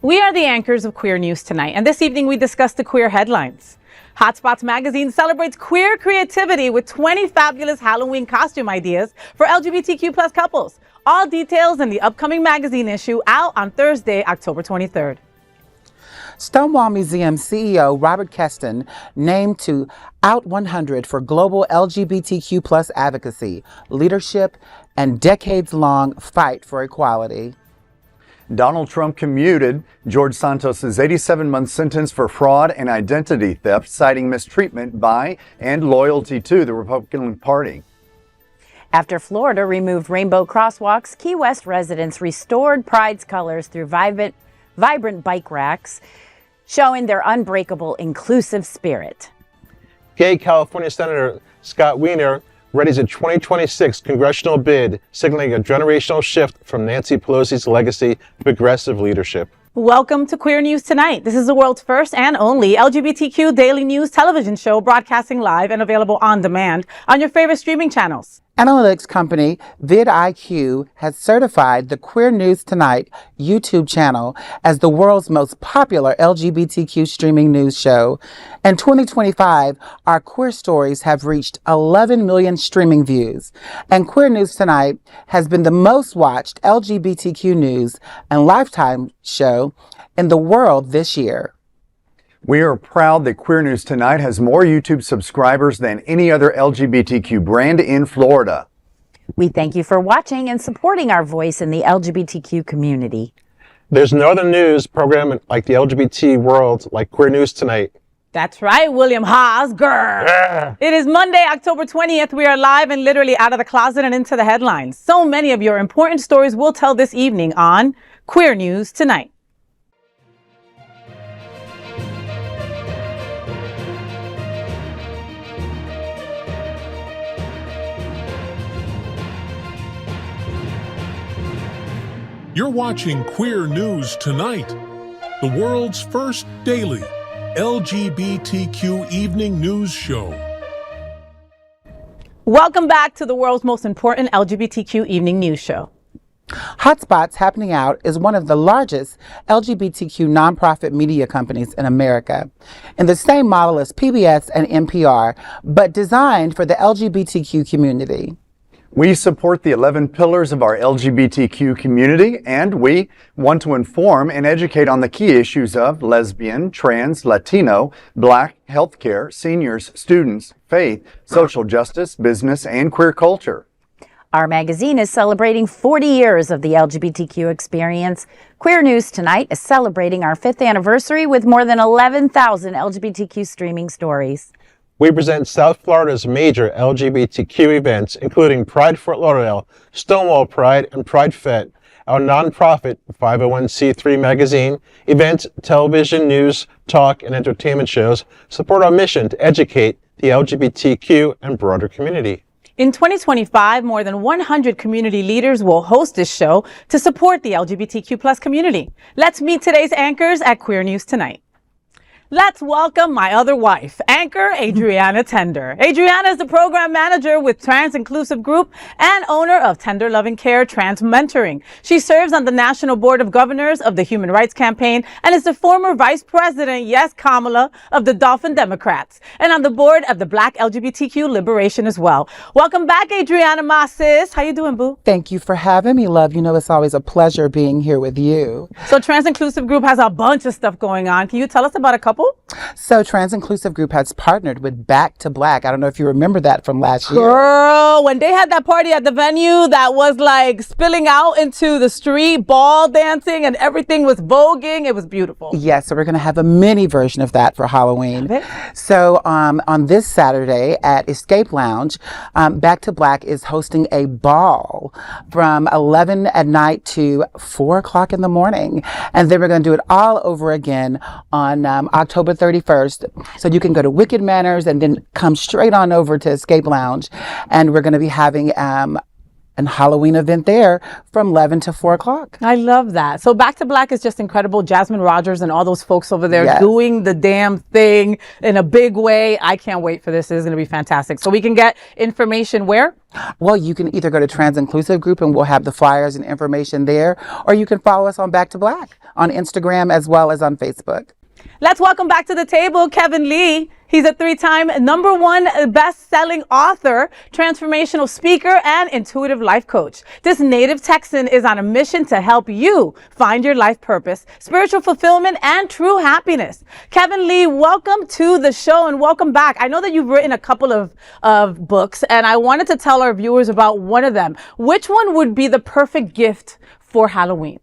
We are the anchors of Queer News Tonight, and this evening we discuss the queer headlines. Hotspots magazine celebrates queer creativity with 20 fabulous Halloween costume ideas for LGBTQ plus couples. All details in the upcoming magazine issue out on Thursday, October 23rd. Stonewall Museum CEO Robert Keston named to Out 100 for global LGBTQ plus advocacy, leadership, and decades-long fight for equality. Donald Trump commuted George Santos' 87-month sentence for fraud and identity theft, citing mistreatment by and loyalty to the Republican Party. After Florida removed rainbow crosswalks, Key West residents restored Pride's colors through vibrant bike racks, showing their unbreakable inclusive spirit. Gay California Senator Scott Wiener readies a 2026 congressional bid, signaling a generational shift from Nancy Pelosi's legacy to progressive leadership. Welcome to Queer News Tonight. This is the world's first and only LGBTQ daily news television show, broadcasting live and available on demand on your favorite streaming channels. Analytics company vidIQ has certified the Queer News Tonight YouTube channel as the world's most popular LGBTQ streaming news show. In 2025, our queer stories have reached 11 million streaming views, and Queer News Tonight has been the most watched LGBTQ news and lifetime show in the world this year. We are proud that Queer News Tonight has more YouTube subscribers than any other LGBTQ brand in Florida. We thank you for watching and supporting our voice in the LGBTQ community. There's no other news program like the LGBT world like Queer News Tonight. That's right, William Haas, girl. Yeah. It is Monday, October 20th. We are live and literally out of the closet and into the headlines. So many of your important stories we'll tell this evening on Queer News Tonight. You're watching Queer News Tonight, the world's first daily LGBTQ evening news show. Welcome back to the world's most important LGBTQ evening news show. Hotspots Happening Out is one of the largest LGBTQ nonprofit media companies in America, in the same model as PBS and NPR, but designed for the LGBTQ community. We support the 11 pillars of our LGBTQ community, and we want to inform and educate on the key issues of lesbian, trans, Latino, Black, healthcare, seniors, students, faith, social justice, business, and queer culture. Our magazine is celebrating 40 years of the LGBTQ experience. Queer News Tonight is celebrating our 5th anniversary with more than 11,000 LGBTQ streaming stories. We present South Florida's major LGBTQ events, including Pride Fort Lauderdale, Stonewall Pride, and Pride Fete, our nonprofit 501c3 magazine. Events, television, news, talk, and entertainment shows support our mission to educate the LGBTQ and broader community. In 2025, more than 100 community leaders will host this show to support the LGBTQ plus community. Let's meet today's anchors at Queer News Tonight. Let's welcome my other wife, anchor Adrianna Tender. Adrianna is the program manager with Trans Inclusive Group and owner of Tender Loving Care Trans Mentoring. She serves on the National Board of Governors of the Human Rights Campaign and is the former vice president, yes, Kamala, of the Dolphin Democrats, and on the board of the Black LGBTQ Liberation as well. Welcome back, Adrianna, my sis. How you doing, boo? Thank you for having me, love. You know, it's always a pleasure being here with you. So Trans Inclusive Group has a bunch of stuff going on. Can you tell us about a couple? So Trans Inclusive Group has partnered with Back to Black. I don't know if you remember that from last year. Girl, when they had that party at the venue that was like spilling out into the street, ball dancing, and everything was voguing, it was beautiful. Yes, so we're going to have a mini version of that for Halloween. So on this Saturday at Escape Lounge, Back to Black is hosting a ball from 11 at night to 4 o'clock in the morning. And then we're going to do it all over again on October 31st. So you can go to Wicked Manners and then come straight on over to Escape Lounge. And we're going to be having and Halloween event there from 11 to 4 o'clock. I love that. So Back to Black is just incredible. Jasmine Rogers and all those folks over there Yes. doing the damn thing in a big way. I can't wait for this. It is going to be fantastic. So we can get information where? Well, you can either go to Trans Inclusive Group and we'll have the flyers and information there, or you can follow us on Back to Black on Instagram as well as on Facebook. Let's welcome back to the table Kevin Lee. He's a 3-time #1 best-selling author, transformational speaker, and intuitive life coach. This native Texan is on a mission to help you find your life purpose, spiritual fulfillment, and true happiness. Kevin Lee, welcome to the show and welcome back. I know that you've written a couple of books, and I wanted to tell our viewers about one of them. Which one would be the perfect gift for Halloween?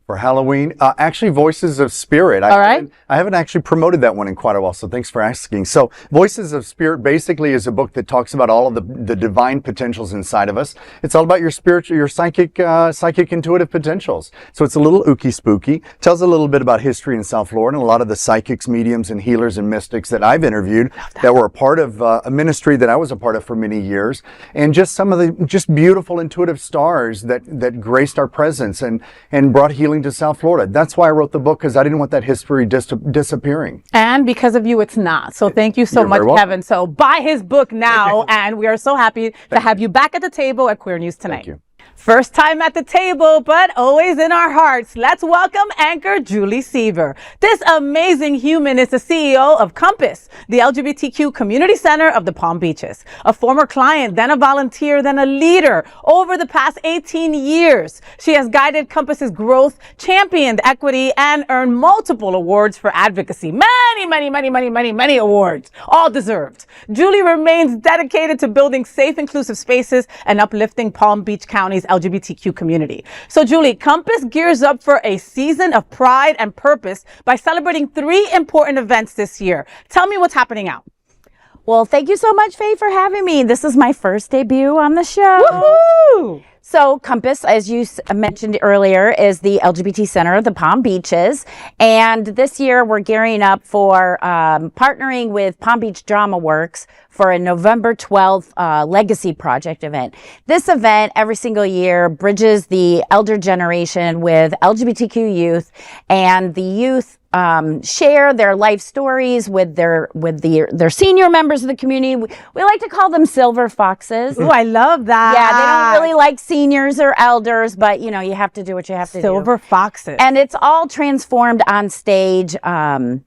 For Halloween, actually, Voices of Spirit. All right. I haven't actually promoted that one in quite a while, so thanks for asking. So, Voices of Spirit basically is a book that talks about all of the divine potentials inside of us. It's all about your spiritual, your psychic intuitive potentials. So it's a little ooky spooky. Tells a little bit about history in South Florida and a lot of the psychics, mediums, and healers and mystics that I've interviewed that were a part of a ministry that I was a part of for many years, and just some of the just beautiful intuitive stars that graced our presence and brought healing to South Florida. That's why I wrote the book, because I didn't want that history disappearing. And because of you, it's not. So thank you so You're much, very welcome. Kevin. So buy his book now, and we are so happy to have you back at the table at Queer News Tonight. Thank you. First time at the table, but always in our hearts. Let's welcome anchor Julie Seaver. This amazing human is the CEO of Compass, the LGBTQ community center of the Palm Beaches. A former client, then a volunteer, then a leader. Over the past 18 years, she has guided Compass's growth, championed equity, and earned multiple awards for advocacy. Many awards, all deserved. Julie remains dedicated to building safe, inclusive spaces and uplifting Palm Beach County's LGBTQ community. So Julie, Compass gears up for a season of pride and purpose by celebrating 3 important events this year. Tell me what's happening out. Well, thank you so much, Faye, for having me. This is my first debut on the show. Woohoo! So Compass, as you mentioned earlier, is the LGBT Center of the Palm Beaches. And this year we're gearing up for partnering with Palm Beach Drama Works for a November 12th Legacy Project event. This event every single year bridges the elder generation with LGBTQ youth, and the youth share their life stories with their senior members of the community. We like to call them silver foxes. Ooh, I love that. Yeah, they don't really like seniors or elders, but you know, you have to do what you have to do. Silver foxes. And it's all transformed on stage in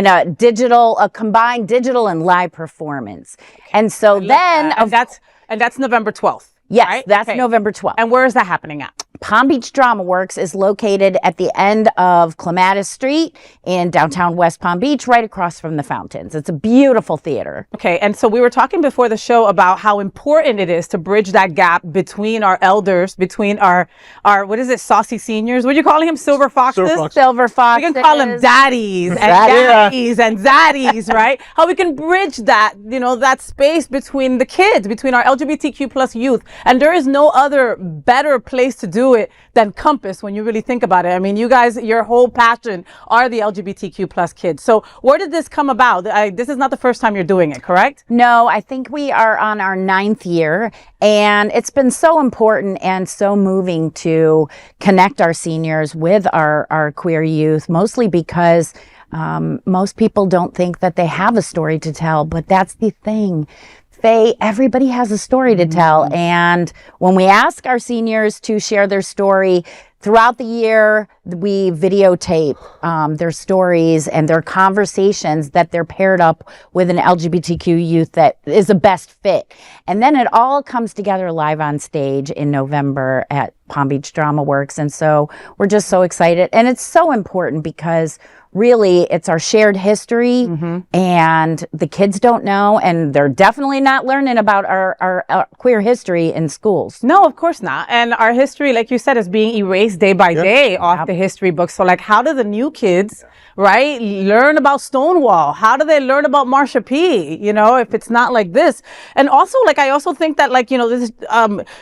a combined digital and live performance. And so then and that's November 12th. yes, right? that's Okay. November 12th. And where is that happening at? Palm Beach Drama Works is located at the end of Clematis Street in downtown West Palm Beach, right across from the fountains. It's a beautiful theater. Okay, and so we were talking before the show about how important it is to bridge that gap between our elders, between our what is it, saucy seniors? What are you calling him? Silver foxes? Silver fox. Silver Fox. We can call them daddies and daddies and zaddies, right? How we can bridge that, you know, that space between the kids, between our LGBTQ plus youth. And there is no other better place to do it than Compass when you really think about it. I mean, you guys, your whole passion are the LGBTQ plus kids. So where did this come about? This is not the first time you're doing it, correct? No, I think we are on our 9th year, and it's been so important and so moving to connect our seniors with our queer youth, mostly because most people don't think that they have a story to tell, but that's the thing. Faye, everybody has a story to tell. And when we ask our seniors to share their story throughout the year, we videotape their stories and their conversations that they're paired up with an LGBTQ youth that is a best fit. And then it all comes together live on stage in November at Palm Beach Drama Works. And so we're just so excited. And it's so important because really it's our shared history, and the kids don't know, and they're definitely not learning about our queer history in schools. No, of course not. And our history, like you said, is being erased day by day off the history books. So like, how do the new kids, right, learn about Stonewall? How do they learn about Marsha P? You know, if it's not like this. And also, like, I also think that, like, you know, this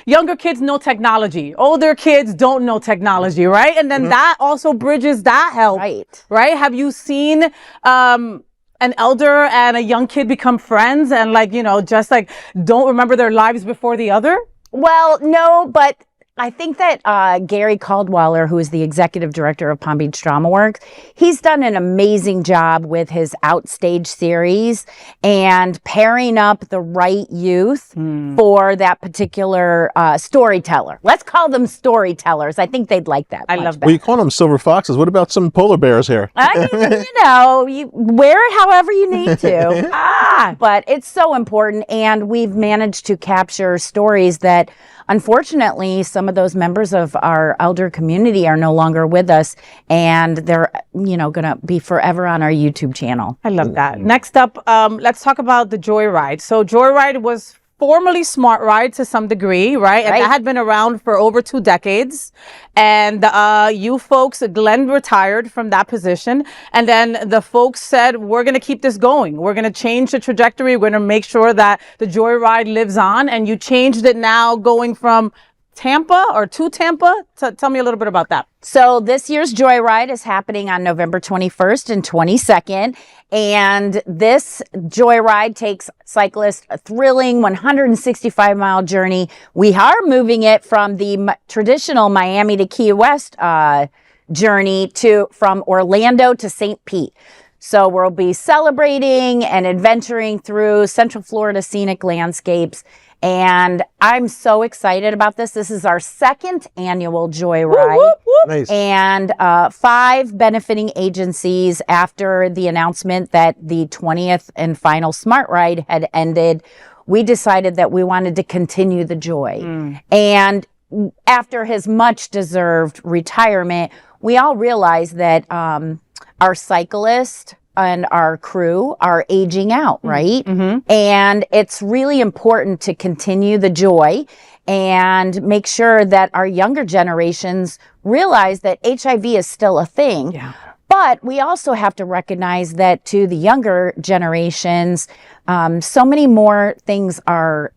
younger kids know technology. Older kids don't know technology, right? And then that also bridges that help. Right? Have you seen an elder and a young kid become friends and, like, you know, just like don't remember their lives before the other? Well, no, but I think that Gary Caldwell, who is the executive director of Palm Beach Drama Works, he's done an amazing job with his Outstage series and pairing up the right youth for that particular storyteller. Let's call them storytellers. I think they'd like that. I love that. Well, you call them silver foxes. What about some polar bears here? You wear it however you need to. But it's so important, and we've managed to capture stories that, unfortunately, some of those members of our elder community are no longer with us, and they're, going to be forever on our YouTube channel. I love that. Next up, let's talk about the Joyride. So Joyride was formerly Smart Ride to some degree, right? And that had been around for over 2 decades. And you folks, Glenn retired from that position. And then the folks said, we're going to keep this going. We're going to change the trajectory. We're going to make sure that the Joyride lives on. And you changed it now going from Tampa or to Tampa. Tell me a little bit about that. So this year's Joyride is happening on November 21st and 22nd. And this Joyride takes cyclists a thrilling 165-mile journey. We are moving it from the traditional Miami to Key West journey from Orlando to St. Pete. So we'll be celebrating and adventuring through Central Florida scenic landscapes. And I'm so excited about this. This is our 2nd annual Joyride. Whoop, whoop, whoop. Nice. And 5 benefiting agencies after the announcement that the 20th and final Smart Ride had ended. We decided that we wanted to continue the joy. And after his much deserved retirement, we all realized that our cyclists and our crew are aging out, right? And it's really important to continue the joy and make sure that our younger generations realize that HIV is still a thing. But we also have to recognize that to the younger generations, so many more things are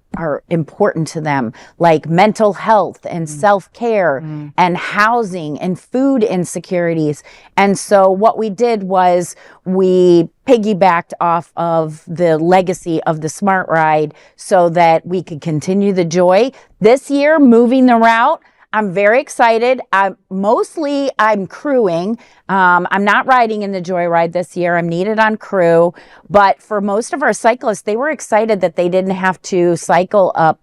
important to them, like mental health and self-care and housing and food insecurities. And so what we did was we piggybacked off of the legacy of the Smart Ride so that we could continue the joy. This year, moving the route, I'm very excited. I'm crewing. I'm not riding in the Joyride this year. I'm needed on crew. But for most of our cyclists, they were excited that they didn't have to cycle up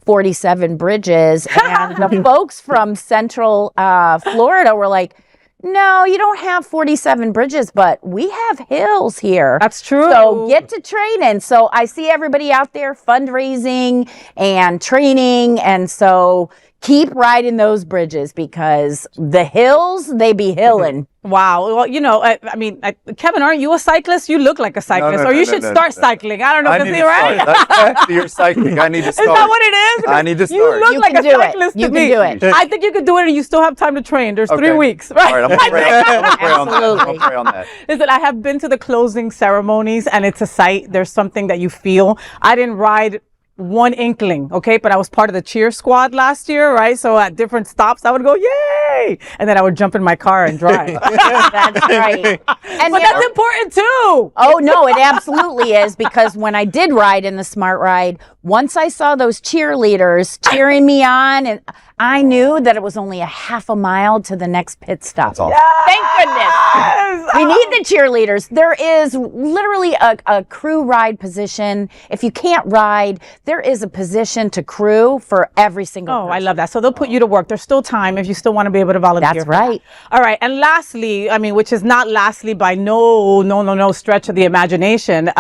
47 bridges. And the folks from Central Florida were like, no, you don't have 47 bridges, but we have hills here. That's true. So get to training. So I see everybody out there fundraising and training. And so keep riding those bridges because the hills, they be hilling. Wow. Well, I mean, Kevin, aren't you a cyclist? You look like a cyclist. Or you should start cycling. I don't know. I need to right? start. That's you're cycling. I need to start. Is that what it is? I need to start. You look like a cyclist You to can me. do it. I think you could do it and you still have time to train. There's 3 weeks, right? All right, I'm going to pray on that. Absolutely. I'm gonna pray on that. Listen, I have been to the closing ceremonies and it's a sight. There's something that you feel. I didn't ride one inkling, okay? But I was part of the cheer squad last year, right? So at different stops, I would go, yay! And then I would jump in my car and drive. That's right. And But that's important too. Oh, no, it absolutely is, because when I did ride in the Smart Ride, once I saw those cheerleaders cheering me on, and I knew that it was only a half a mile to the next pit stop. That's awesome. Thank goodness. We need the cheerleaders. There is literally a crew ride position. If you can't ride, there is a position to crew for every single person. I love that. So they'll put you to work. There's still time if you still want to be able to volunteer. That's for that. right. All right. And lastly, I mean, which is not lastly by no stretch of the imagination,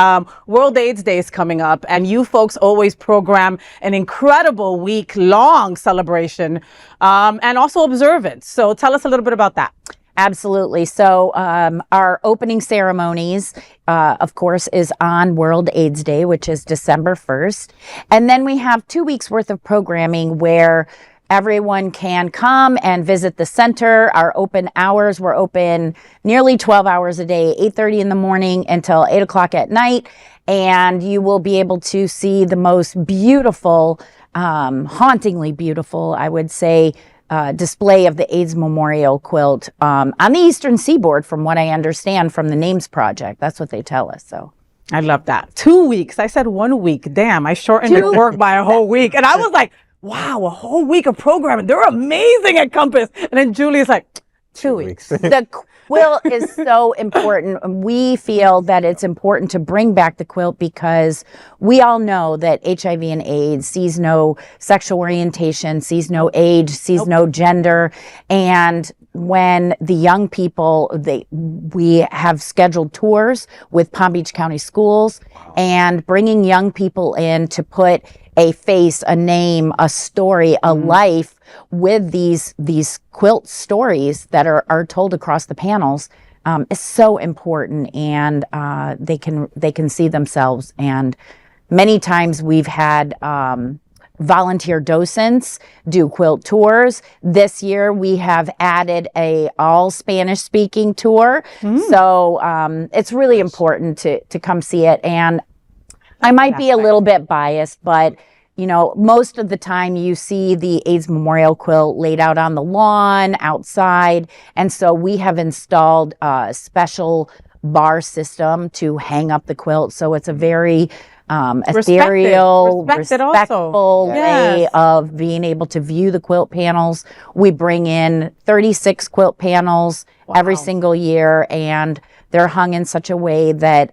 World AIDS Day is coming up, and you folks always program an incredible week-long celebration and also observance. So tell us a little bit about that. Absolutely. So our opening ceremonies, of course, is on World AIDS Day, which is December 1st. And then we have 2 weeks worth of programming where everyone can come and visit the center. Our open hours, we're open nearly 12 hours a day, 8:30 in the morning until 8 o'clock at night. And you will be able to see the most beautiful, hauntingly beautiful, I would say, display of the AIDS Memorial quilt on the Eastern Seaboard, from what I understand from the Names Project. That's what they tell us. So I love that. 2 weeks. I said 1 week. Damn, I shortened your work by a whole week. And I was like, wow, a whole week of programming. They're amazing at Compass. And then Julie's like, 2 weeks. The quilt is so important. We feel that it's important to bring back the quilt because we all know that HIV and AIDS sees no sexual orientation, sees no age, sees no gender. And when the young people, we have scheduled tours with Palm Beach County schools and bringing young people in to put a face, a name, a story, a life with these quilt stories that are told across the panels is so important, and they can see themselves. And many times we've had volunteer docents do quilt tours. This year we have added a all Spanish speaking tour. So it's really important to come see it. And I might be a little bit biased, but you know, most of the time you see the AIDS memorial quilt laid out on the lawn, outside. And so we have installed a special bar system to hang up the quilt. So it's a very ethereal, respectful way of being able to view the quilt panels. We bring in 36 quilt panels every single year, and they're hung in such a way that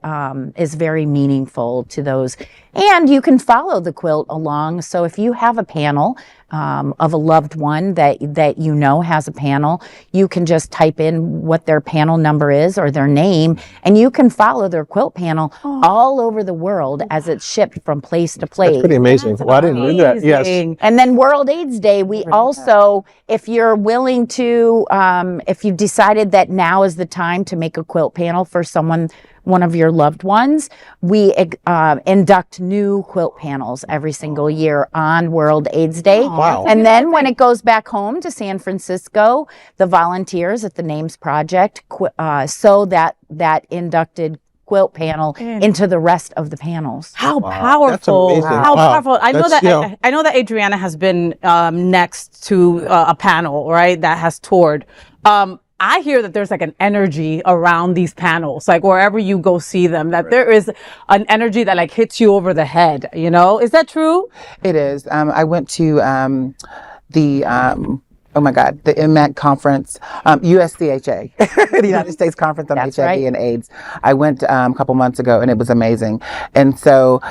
is very meaningful to those. And you can follow the quilt along. So if you have a panel of a loved one that you know has a panel, you can just type in what their panel number is or their name, and you can follow their quilt panel all over the world as it's shipped from place to place. That's pretty amazing. Well, I didn't know that. Yes. And then World AIDS Day, we also, if you're willing to, if you've decided that now is the time to make a quilt panel for one of your loved ones, we induct new quilt panels every single year on World AIDS Day. Wow. And then when it goes back home to San Francisco, the volunteers at the Names Project sew that inducted quilt panel into the rest of the panels. How powerful! That's amazing. How powerful! I know That's, that. I know that Adrianna has been next to a panel, right? That has toured. I hear that there's like an energy around these panels, like wherever you go see them, that there is an energy that like hits you over the head, you know? Is that true? It is. I went to the MAC conference, USCHA, the United States Conference on HIV and AIDS. I went a couple months ago, and it was amazing. And so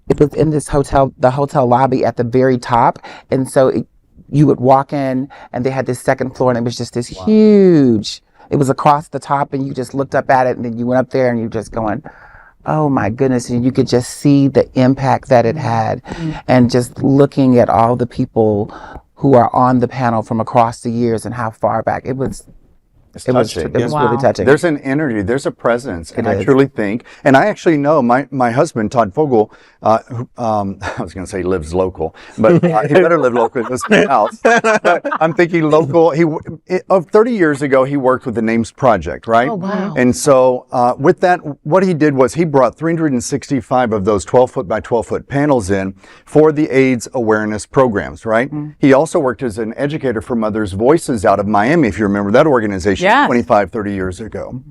it was in this hotel, the hotel lobby at the very top. And so you would walk in, and they had this second floor, and it was just this huge, it was across the top, and you just looked up at it, and then you went up there, and you're just going, oh my goodness. And you could just see the impact that it had. And just looking at all the people who are on the panel from across the years and how far back it was. It was really touching. There's an energy, there's a presence, and I is. truly think, and I actually know my husband, Todd Fogel, who, I was going to say lives local, but he better live local in this house. But I'm thinking local. Of 30 years ago, he worked with the Names Project, right? Oh, wow. And so with that, what he did was he brought 365 of those 12-foot by 12-foot panels in for the AIDS awareness programs, right? He also worked as an educator for Mothers Voices out of Miami, if you remember that organization. 25, 30 years ago.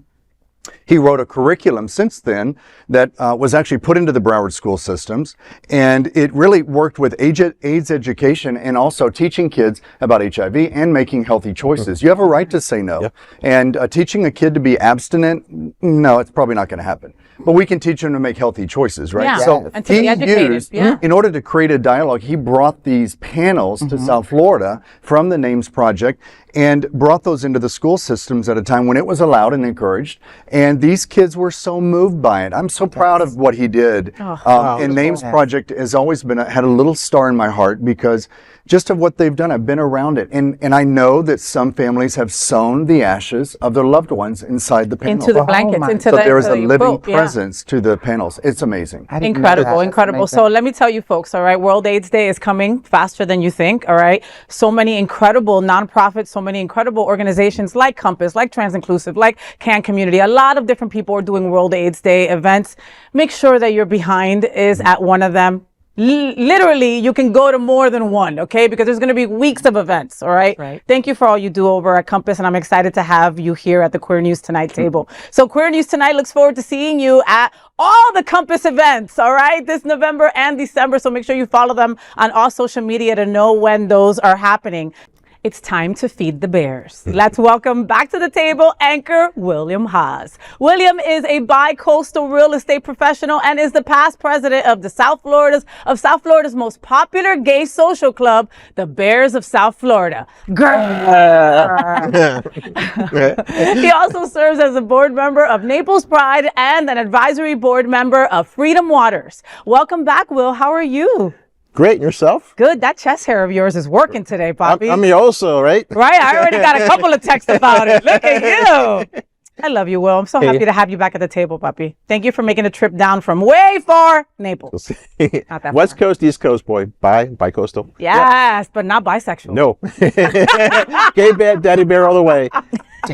He wrote a curriculum since then that was actually put into the Broward school systems, and it really worked with AIDS education and also teaching kids about HIV and making healthy choices. You have a right to say no. And teaching a kid to be abstinent, no, it's probably not going to happen. But we can teach them to make healthy choices, right? Yeah. So And to be educated. in order to create a dialogue, he brought these panels to South Florida from the Names Project and brought those into the school systems at a time when it was allowed and encouraged. And these kids were so moved by it. I'm so proud of what he did. And Names Project has always had a little star in my heart because just of what they've done, I've been around it. And I know that some families have sewn the ashes of their loved ones inside the panels. Into the blankets, so there is a living presence to the panels. It's amazing. Incredible, incredible. So let me tell you folks, all right, World AIDS Day is coming faster than you think, all right? So many incredible nonprofits, so many incredible organizations like Compass, like Trans Inclusive, like Can Community. A lot of different people are doing World AIDS Day events. Make sure that your behind is at one of them. literally you can go to more than one, okay? Because there's going to be weeks of events, all right? Right. Thank you for all you do over at Compass, and I'm excited to have you here at the Queer News Tonight table. So Queer News Tonight looks forward to seeing you at all the Compass events, all right, this November and December. So make sure you follow them on all social media to know when those are happening. It's time to feed the bears. Let's welcome back to the table anchor William Haas. William is a bi-coastal real estate professional and is the past president of South Florida's most popular gay social club, the Bears of South Florida. He also serves as a board member of Naples Pride and an advisory board member of Freedom Waters. Welcome back, Will. How are you? Great, and yourself? Good. That chest hair of yours is working today, Poppy. I'm also, right? Right? I already got a couple of texts about it. Look at you. I love you, Will. I'm so happy to have you back at the table, Puppy. Thank you for making a trip down from way far Naples. Not that West far. Coast, East Coast, boy. Bi-coastal. Yes, but not bisexual. No. Gay daddy bear all the way.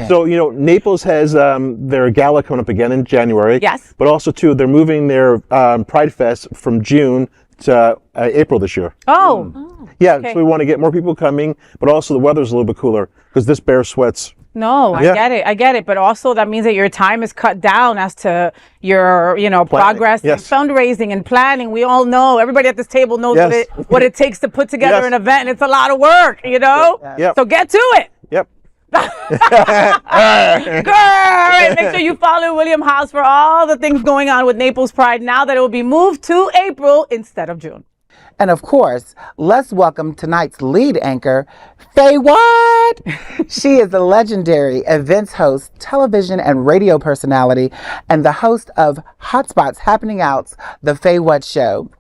So, Naples has their gala coming up again in January. Yes. But also, too, they're moving their Pride Fest from June to April this year. Oh. Yeah, Okay. so we want to get more people coming, but also the weather's a little bit cooler because this bear sweats. No, I get it. But also that means that your time is cut down as to your, progress and fundraising and planning. We all know, everybody at this table knows what it takes to put together an event, and it's a lot of work, Yep. So get to it. Yep. Girl, make sure you follow William Haas for all the things going on with Naples Pride now that it will be moved to April instead of June. And of course, let's welcome tonight's lead anchor, FayWhat. She is a legendary events host, television and radio personality, and the host of Hotspots Happening Out's The FayWhat Show.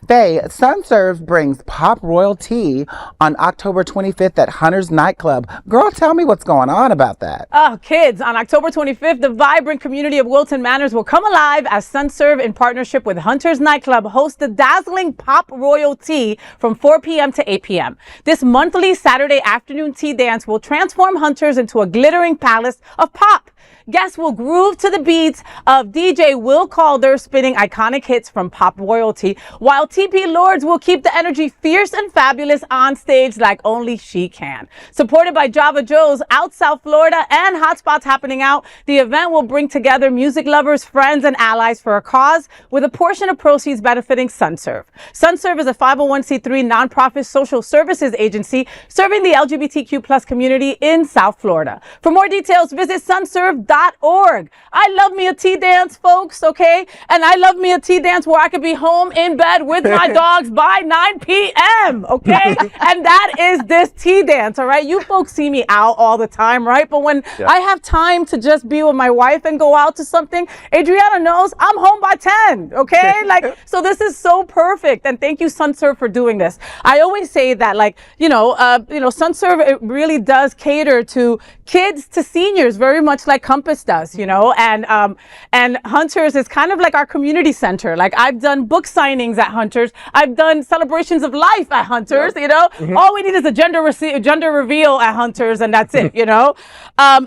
Faye, SunServe brings pop royalty on October 25th at Hunter's Nightclub. Girl, tell me what's going on about that. Oh, kids, on October 25th, the vibrant community of Wilton Manors will come alive as SunServe, in partnership with Hunter's Nightclub, hosts the dazzling pop royalty from 4 p.m. to 8 p.m. This monthly Saturday afternoon tea dance will transform Hunters into a glittering palace of pop. Guests will groove to the beats of DJ Will Calder spinning iconic hits from pop royalty, while TP Lords will keep the energy fierce and fabulous on stage like only she can. Supported by Java Joe's Out South Florida and Hotspots Happening Out, the event will bring together music lovers, friends, and allies for a cause, with a portion of proceeds benefiting SunServe. SunServe is a 501c3 nonprofit social services agency serving the LGBTQ plus community in South Florida. For more details, visit sunserve.org. I love me a tea dance, folks, okay? And I love me a tea dance where I could be home in bed with my dogs by 9 p.m., okay? And that is this tea dance, all right? You folks see me out all the time, right? But when I have time to just be with my wife and go out to something, Adrianna knows I'm home by 10, okay? So this is so perfect. And thank you, SunServe, for doing this. I always say that, SunServe, it really does cater to kids to seniors, very much like Compass does, and Hunters is kind of like our community center. Like, I've done book signings at Hunters. I've done celebrations of life at Hunters, All we need is a gender reveal at Hunters, and that's it,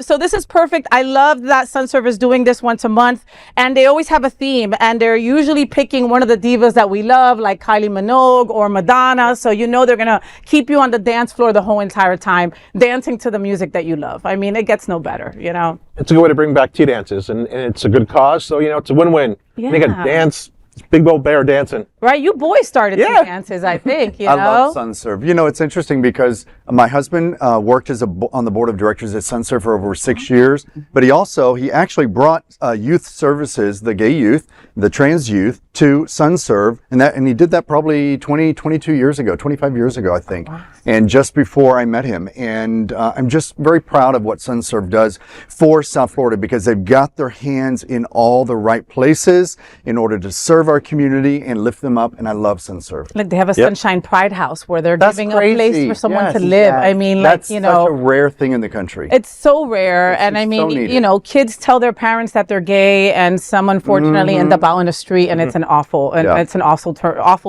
So this is perfect. I love that SunServe is doing this once a month, and they always have a theme, and they're usually picking one of the divas that we love, like Kylie Minogue or Madonna. So they're gonna keep you on the dance floor the whole entire time, dancing to the music that you love. I mean, it gets no better, It's a good way to bring back tea dances, and it's a good cause, so it's a win-win. Yeah. They got dance, big old bear dancing. Right, you boys started tea dances, I think, I love SunServe. It's interesting because my husband worked on the board of directors at SunServe for over 6 years, but he actually brought youth services, the gay youth, the trans youth, to SunServe, and he did that probably 22 years ago, 25 years ago, I think. Wow. And just before I met him, and I'm just very proud of what SunServe does for South Florida, because they've got their hands in all the right places in order to serve our community and lift them up, and I love SunServe. Like, they have a Sunshine Pride House where they're giving a place for someone to live. I mean, that's such a rare thing in the country. It's so rare, and I mean, kids tell their parents that they're gay, and some unfortunately end up out in the street, and it's an awful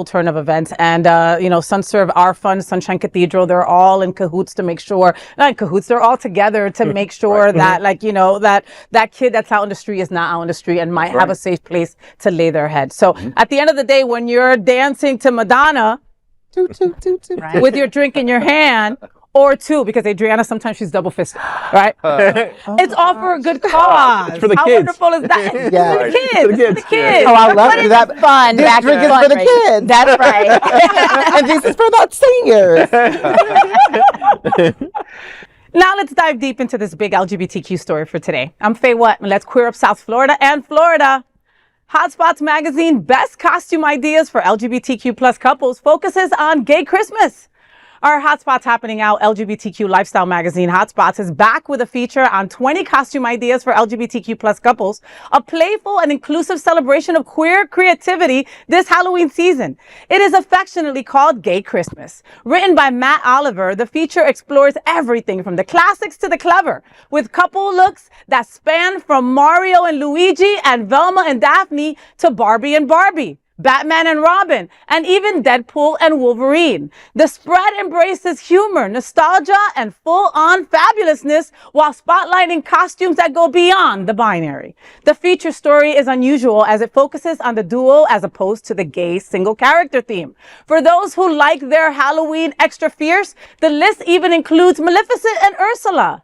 turn of events. And SunServe, our fund, Sunshine Cathedral, they're all in cahoots to make sure, not in cahoots, they're all together to make sure that, that kid that's out in the street is not out in the street and might have a safe place to lay their head. So at the end of the day, when you're dancing to Madonna Toot, toot, toot, toot. Right. with your drink in your hand, or two, because Adrianna, sometimes she's double fisted, right? It's all for a good cause. It's for the How kids. wonderful is that? Yeah. It's for the kids. It's for the kids. Oh, I love that. Fun. This back drink to is fun for the right? kids. That's right. And this is for the seniors. Now let's dive deep into this big LGBTQ story for today. I'm FayWhat, and let's queer up South Florida and Florida. Hotspots magazine Best Costume Ideas for LGBTQ plus couples focuses on gay Christmas. Our Hotspots Happening Out LGBTQ lifestyle magazine Hotspots is back with a feature on 20 costume ideas for LGBTQ plus couples, a playful and inclusive celebration of queer creativity this Halloween season. It is affectionately called Gay Christmas. Written by Matt Oliver, the feature explores everything from the classics to the clever, with couple looks that span from Mario and Luigi and Velma and Daphne to Barbie and Barbie, Batman and Robin, and even Deadpool and Wolverine. The spread embraces humor, nostalgia, and full-on fabulousness while spotlighting costumes that go beyond the binary. The feature story is unusual as it focuses on the duo as opposed to the gay single character theme. For those who like their Halloween extra fierce, the list even includes Maleficent and Ursula,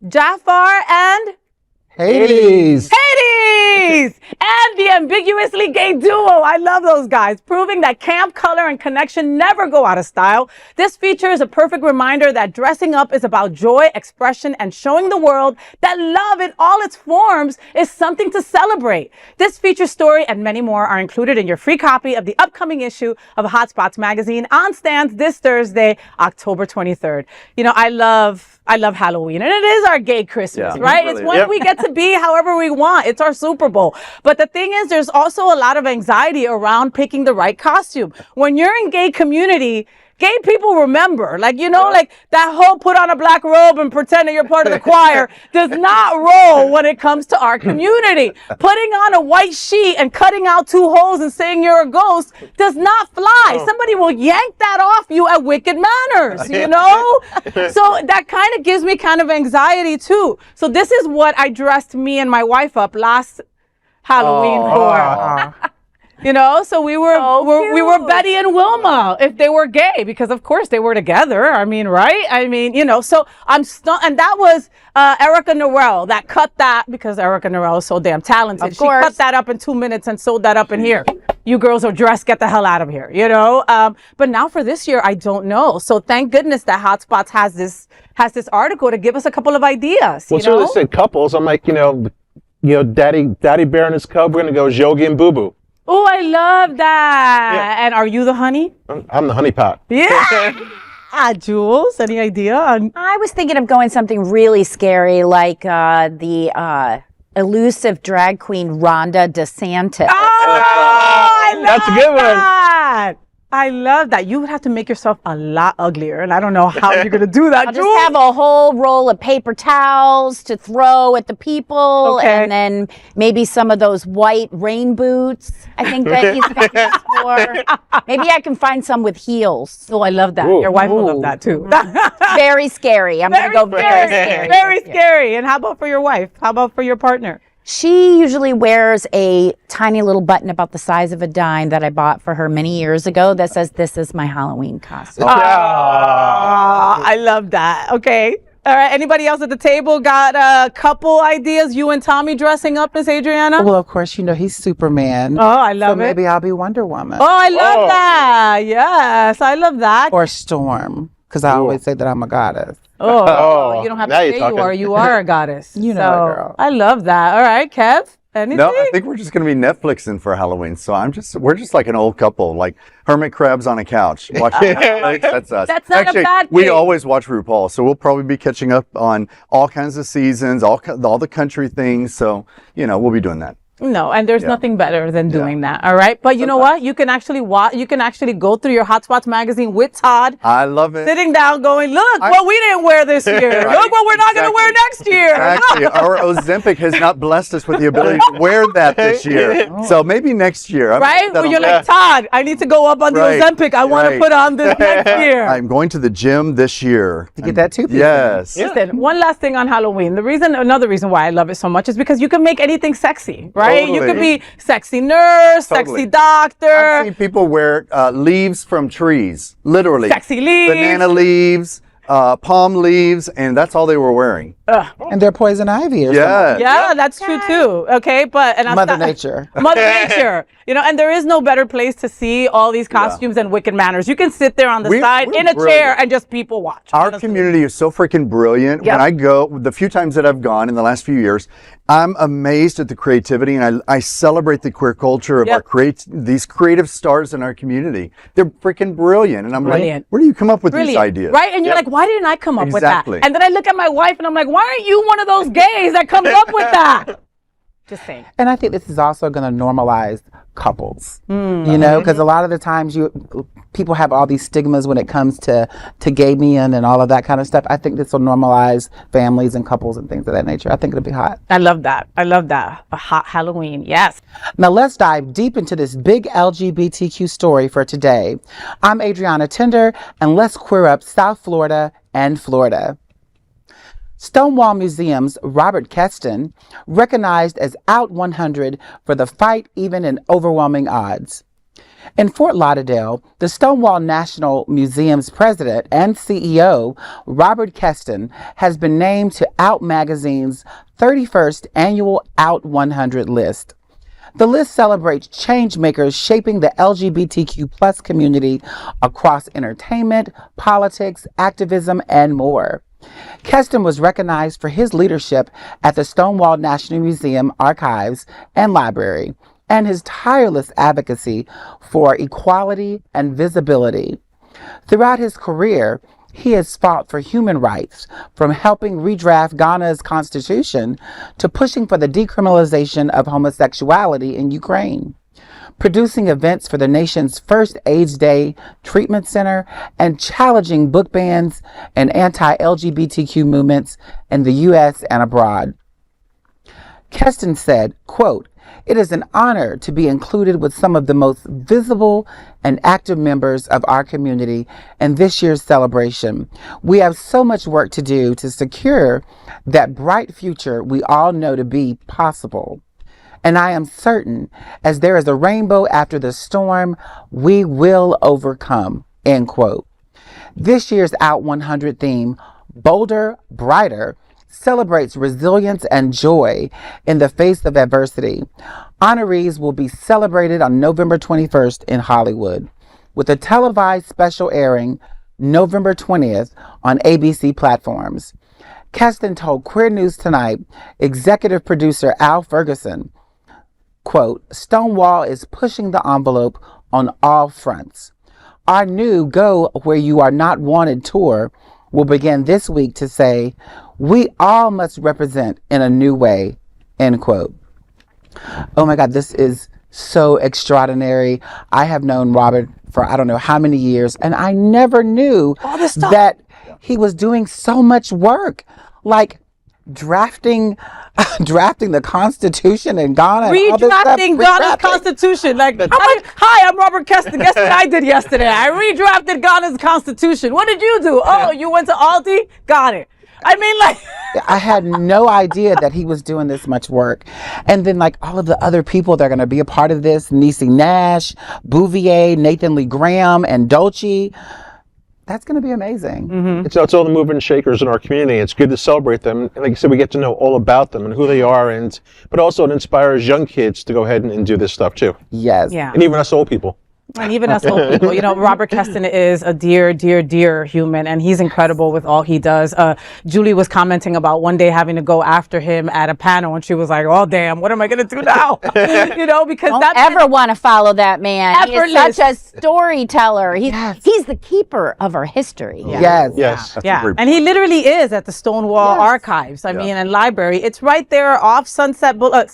Jafar and Hades. Hades! And the ambiguously gay duo. I love those guys, proving that camp, color, and connection never go out of style. This feature is a perfect reminder that dressing up is about joy, expression, and showing the world that love in all its forms is something to celebrate. This feature story and many more are included in your free copy of the upcoming issue of Hotspots magazine on stands this Thursday, October 23rd. You know, I love Halloween, and it is our gay Christmas, right? Really, It's when we get to be however we want. It's our Super Bowl. But the thing is, there's also a lot of anxiety around picking the right costume. When you're in gay community, gay people remember, like that whole put on a black robe and pretend that you're part of the choir does not roll when it comes to our community. Putting on a white sheet and cutting out two holes and saying you're a ghost does not fly. Somebody will yank that off you at Wicked Manners, you know? So that kind of gives me kind of anxiety too. So this is what I dressed me and my wife up last Halloween for. You know, so we were Betty and Wilma if they were gay, because of course they were together. I mean, right? I mean, you know, so I'm stunned. And that was Erica Norell that cut that, because Erica Norell is so damn talented. Of course. She cut that up in 2 minutes and sewed that up in here. You girls are dressed, get the hell out of here, you know? But now for this year, I don't know. So thank goodness that Hotspots has this article to give us a couple of ideas. Well, so they said couples. I'm like, Daddy Bear and his cub, we're going to go Yogi and Boo Boo. Oh, I love that. Yeah. And are you the honey? I'm the honey pot. Yeah. Jules, any idea? I was thinking of going something really scary, like the elusive drag queen Rhonda DeSantis. I love That's a good one. that. I love that. You would have to make yourself a lot uglier, and I don't know how you're going to do that, I'll Jules. just have a whole roll of paper towels to throw at the people, Okay. and then maybe some of those white rain boots I think that he's famous for. Maybe I can find some with heels. Oh, I love that. Ooh. Your wife will love that, too. Very scary. I'm going to go very scary. Very scary. And how about for your wife? How about for your partner? She usually wears a tiny little button about the size of a dime that I bought for her many years ago that says, "This is my Halloween costume." I love that. Okay. All right. Anybody else at the table got a couple ideas? You and Tommy dressing up as Adrianna? Well, of course, he's Superman. Oh, I love so it. maybe I'll be Wonder Woman. Oh, I love that. Yes, I love that. Or Storm, because I always say that I'm a goddess. Oh, you don't have to now you're say talking. you are a goddess. You know So, it, girl. I love that. All right, Kev, anything? No, I think we're just going to be Netflixing for Halloween. So we're just like an old couple, like hermit crabs on a couch watching Netflix. That's us. That's not a Actually, bad we thing. always watch RuPaul, so we'll probably be catching up on all kinds of seasons, all the country things. So we'll be doing that. No, and there's nothing better than doing that. All right, but you know what? You can actually You can actually go through your Hotspots magazine with Todd, I love it. sitting down, going, "Look what we didn't wear this year. Right, Look what we're not going to wear next year." Exactly. Our Ozempic has not blessed us with the ability to wear that this year. So maybe next year. Right? When you're like, "Todd, I need to go up on the Right, Ozempic. I want to right. put on this next year." I'm going to the gym this year. To get that two-piece. Yes. Listen, one last thing on Halloween. Another reason why I love it so much is because you can make anything sexy, right? right? You could Totally. be sexy nurse, Totally. sexy doctor, I've seen people wear leaves from trees, literally. sexy leaves. Banana leaves, palm leaves, and that's all they were wearing. And they're poison ivy or Yeah. Yeah, that's true too. Okay, but and Mother Nature. Mother Nature, and there is no better place to see all these costumes than Wicked Manners. You can sit there on the side we're in a chair brilliant. and just people watch. Our honestly. community is so freaking brilliant. Yep. When I go, the few times that I've gone in the last few years, I'm amazed at the creativity, and I celebrate the queer culture of Yep. these creative stars in our community. They're freaking brilliant, and I'm Brilliant. like, where do you come up with these Brilliant, ideas? right? And you're Yep. like, why didn't I come up Exactly. with that? And then I look at my wife and I'm like, why aren't you one of those gays that comes up with that? Just saying. And I think this is also going to normalize couples, because a lot of the times people have all these stigmas when it comes to gay men and all of that kind of stuff. I think this will normalize families and couples and things of that nature. I think it'll be hot. I love that. I love that. A hot Halloween. Yes. Now let's dive deep into this big LGBTQ story for today. I'm Adrianna Tender, and let's queer up South Florida and Florida. Stonewall Museum's Robert Keston recognized as Out 100 for the fight even in overwhelming odds. In Fort Lauderdale, the Stonewall National Museum's president and CEO, Robert Keston, has been named to Out Magazine's 31st annual Out 100 list. The list celebrates changemakers shaping the LGBTQ plus community across entertainment, politics, activism, and more. Keston was recognized for his leadership at the Stonewall National Museum Archives and Library and his tireless advocacy for equality and visibility. Throughout his career, he has fought for human rights, from helping redraft Ghana's constitution to pushing for the decriminalization of homosexuality in Ukraine, producing events for the nation's first AIDS Day treatment center, and challenging book bans and anti-LGBTQ movements in the U.S. and abroad. Keston said, quote, "It is an honor to be included with some of the most visible and active members of our community in this year's celebration. We have so much work to do to secure that bright future we all know to be possible. And I am certain, as there is a rainbow after the storm, we will overcome," end quote. This year's Out 100 theme, Bolder, Brighter, celebrates resilience and joy in the face of adversity. Honorees will be celebrated on November 21st in Hollywood, with a televised special airing November 20th on ABC platforms. Keston told Queer News Tonight executive producer Al Ferguson, quote, "Stonewall is pushing the envelope on all fronts. Our new Go Where You Are Not Wanted tour will begin this week to say, we all must represent in a new way," end quote. Oh my God, this is so extraordinary. I have known Robert for I don't know how many years, and I never knew that he was doing so much work, like drafting the Constitution in Ghana. Redrafting Ghana's Constitution. Like, hi, I'm Robert Keston. Guess what I did yesterday? I redrafted Ghana's Constitution. What did you do? Oh, you went to Aldi? Got it. I mean, like... I had no idea that he was doing this much work. And then, like, all of the other people that are going to be a part of this, Niecy Nash, Bouvier, Nathan Lee Graham, and Dolce. That's going to be amazing. Mm-hmm. It's all the movers and shakers in our community. It's good to celebrate them. And like I said, we get to know all about them and who they are, but also it inspires young kids to go ahead and do this stuff too. Yes. Yeah. And even us old people. And even us old people, Robert Keston is a dear, dear, dear human, and he's incredible with all he does. Julie was commenting about one day having to go after him at a panel, and she was like, "Oh, damn, what am I going to do now?" Because don't ever want to follow that man. Effortless. He is such a storyteller. He's the keeper of our history. Yes. Yes. Yeah, and he literally is at the Stonewall Archives. I mean, and library. It's right there off Sunrise Boulevard.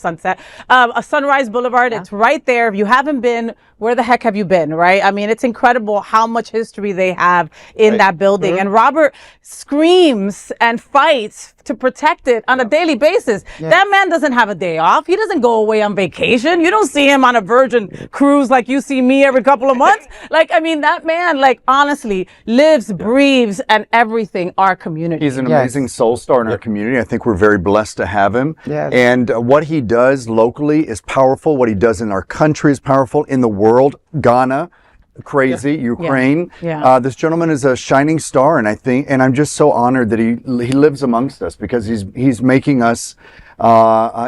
It's right there. If you haven't been, where the heck have you been? been, right? I mean, it's incredible how much history they have in that building. And Robert screams and fights to protect it on a daily basis. That man doesn't have a day off. He doesn't go away on vacation. You don't see him on a Virgin cruise like you see me every couple of months. Like, I mean, that man, like, honestly, lives, breathes, and everything our community. He's an amazing soul star in our community. I think we're very blessed to have him. And what he does locally is powerful. What he does in our country is powerful. In the world, Ghana, crazy, Ukraine. This gentleman is a shining star, and I'm just so honored that he lives amongst us, because he's making us,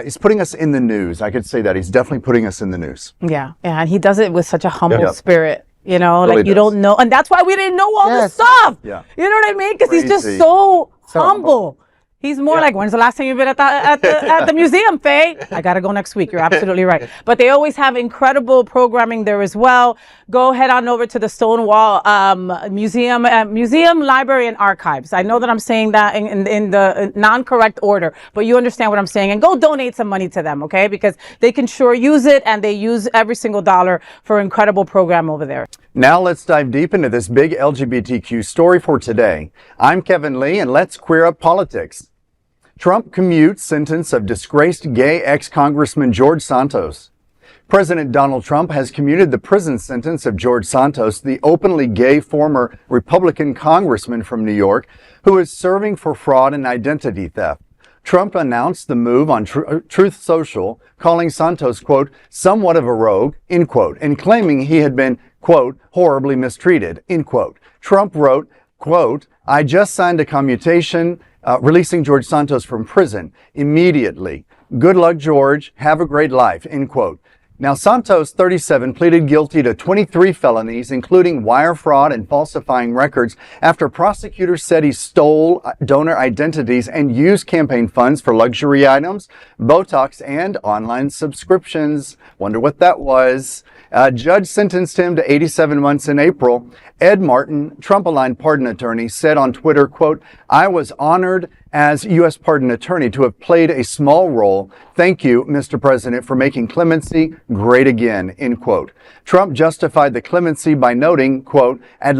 he's putting us in the news. I could say that he's definitely putting us in the news. Yeah, and he does it with such a humble spirit. You know, Really like you don't know, and that's why we didn't know all this stuff. You know what I mean? Because he's just so humble. He's more like, when's the last time you've been at the museum, Faye? I got to go next week. You're absolutely right. But they always have incredible programming there as well. Go head on over to the Stonewall Museum, Library, and Archives. I know that I'm saying that in the non-correct order, but you understand what I'm saying. And go donate some money to them, okay? Because they can sure use it, and they use every single dollar for incredible program over there. Now let's dive deep into this big LGBTQ story for today. I'm Kevin Lee, and let's queer up politics. Trump commutes sentence of disgraced gay ex-Congressman George Santos. President Donald Trump has commuted the prison sentence of George Santos, the openly gay former Republican congressman from New York, who is serving for fraud and identity theft. Trump announced the move on Truth Social, calling Santos, quote, somewhat of a rogue, end quote, and claiming he had been, quote, horribly mistreated, end quote. Trump wrote, quote, I just signed a commutation releasing George Santos from prison immediately. Good luck, George. Have a great life, end quote. Now, Santos, 37, pleaded guilty to 23 felonies, including wire fraud and falsifying records, after prosecutors said he stole donor identities and used campaign funds for luxury items, Botox, and online subscriptions. Wonder what that was. A judge sentenced him to 87 months in April. Ed Martin, Trump-aligned pardon attorney, said on Twitter, quote, I was honored as U.S. pardon attorney to have played a small role. Thank you, Mr. President, for making clemency great again, end quote. Trump justified the clemency by noting, quote, at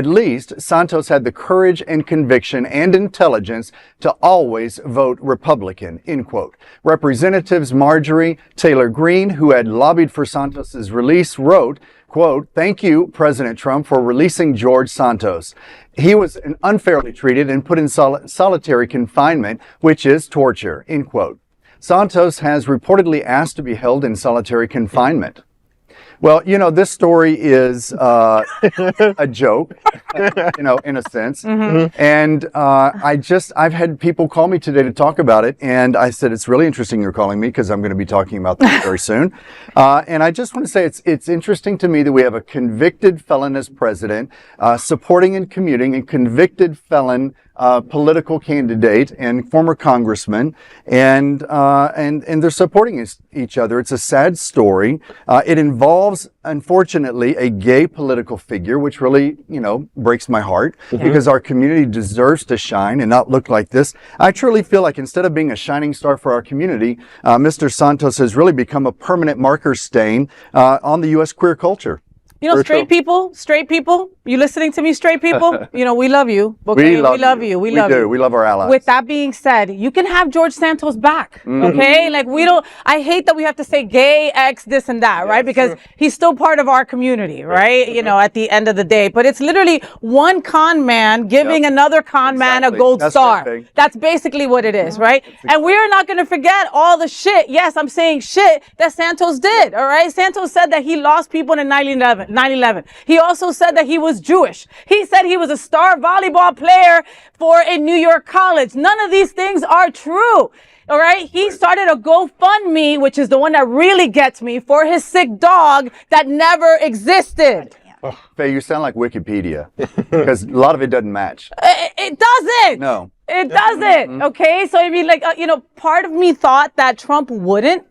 least Santos had the courage and conviction and intelligence to always vote Republican, end quote. Representatives Marjorie Taylor Greene, who had lobbied for Santos's release, wrote, quote, thank you, President Trump, for releasing George Santos. He was unfairly treated and put in solitary confinement, which is torture, end quote. Santos has reportedly asked to be held in solitary confinement. Well, you know, this story is a joke, you know, in a sense. And I've had people call me today to talk about it. And I said, it's really interesting you're calling me, because I'm going to be talking about this very soon. And I just want to say it's interesting to me that we have a convicted felon as president, supporting and commuting a convicted felon political candidate and former congressman, and they're supporting each other. It's a sad story. It involves, unfortunately, a gay political figure, which really, you know, breaks my heart, because our community deserves to shine and not look like this. I truly feel like instead of being a shining star for our community, Mr. Santos has really become a permanent marker stain on the U.S. queer culture. You know, straight people, you listening to me, straight people? You know, we love you. Okay? We love you. We love you. We love our allies. With that being said, you can have George Santos back, okay? Like, I hate that we have to say gay, X, this and that, right? Because he's still part of our community, right? You know, at the end of the day. But it's literally one con man giving another con man a gold star. That's basically what it is, right? And we're not going to forget all the shit, yes, I'm saying shit, that Santos did, all right? Santos said that he lost people in 9/11. He also said that he was Jewish. He said he was a star volleyball player for a New York college. None of these things are true. All right. He started a GoFundMe, which is the one that really gets me, for his sick dog that never existed. Faye, you sound like Wikipedia, because a lot of it doesn't match. It doesn't. No. It doesn't. Okay. So, I mean, like, you know, part of me thought that Trump wouldn't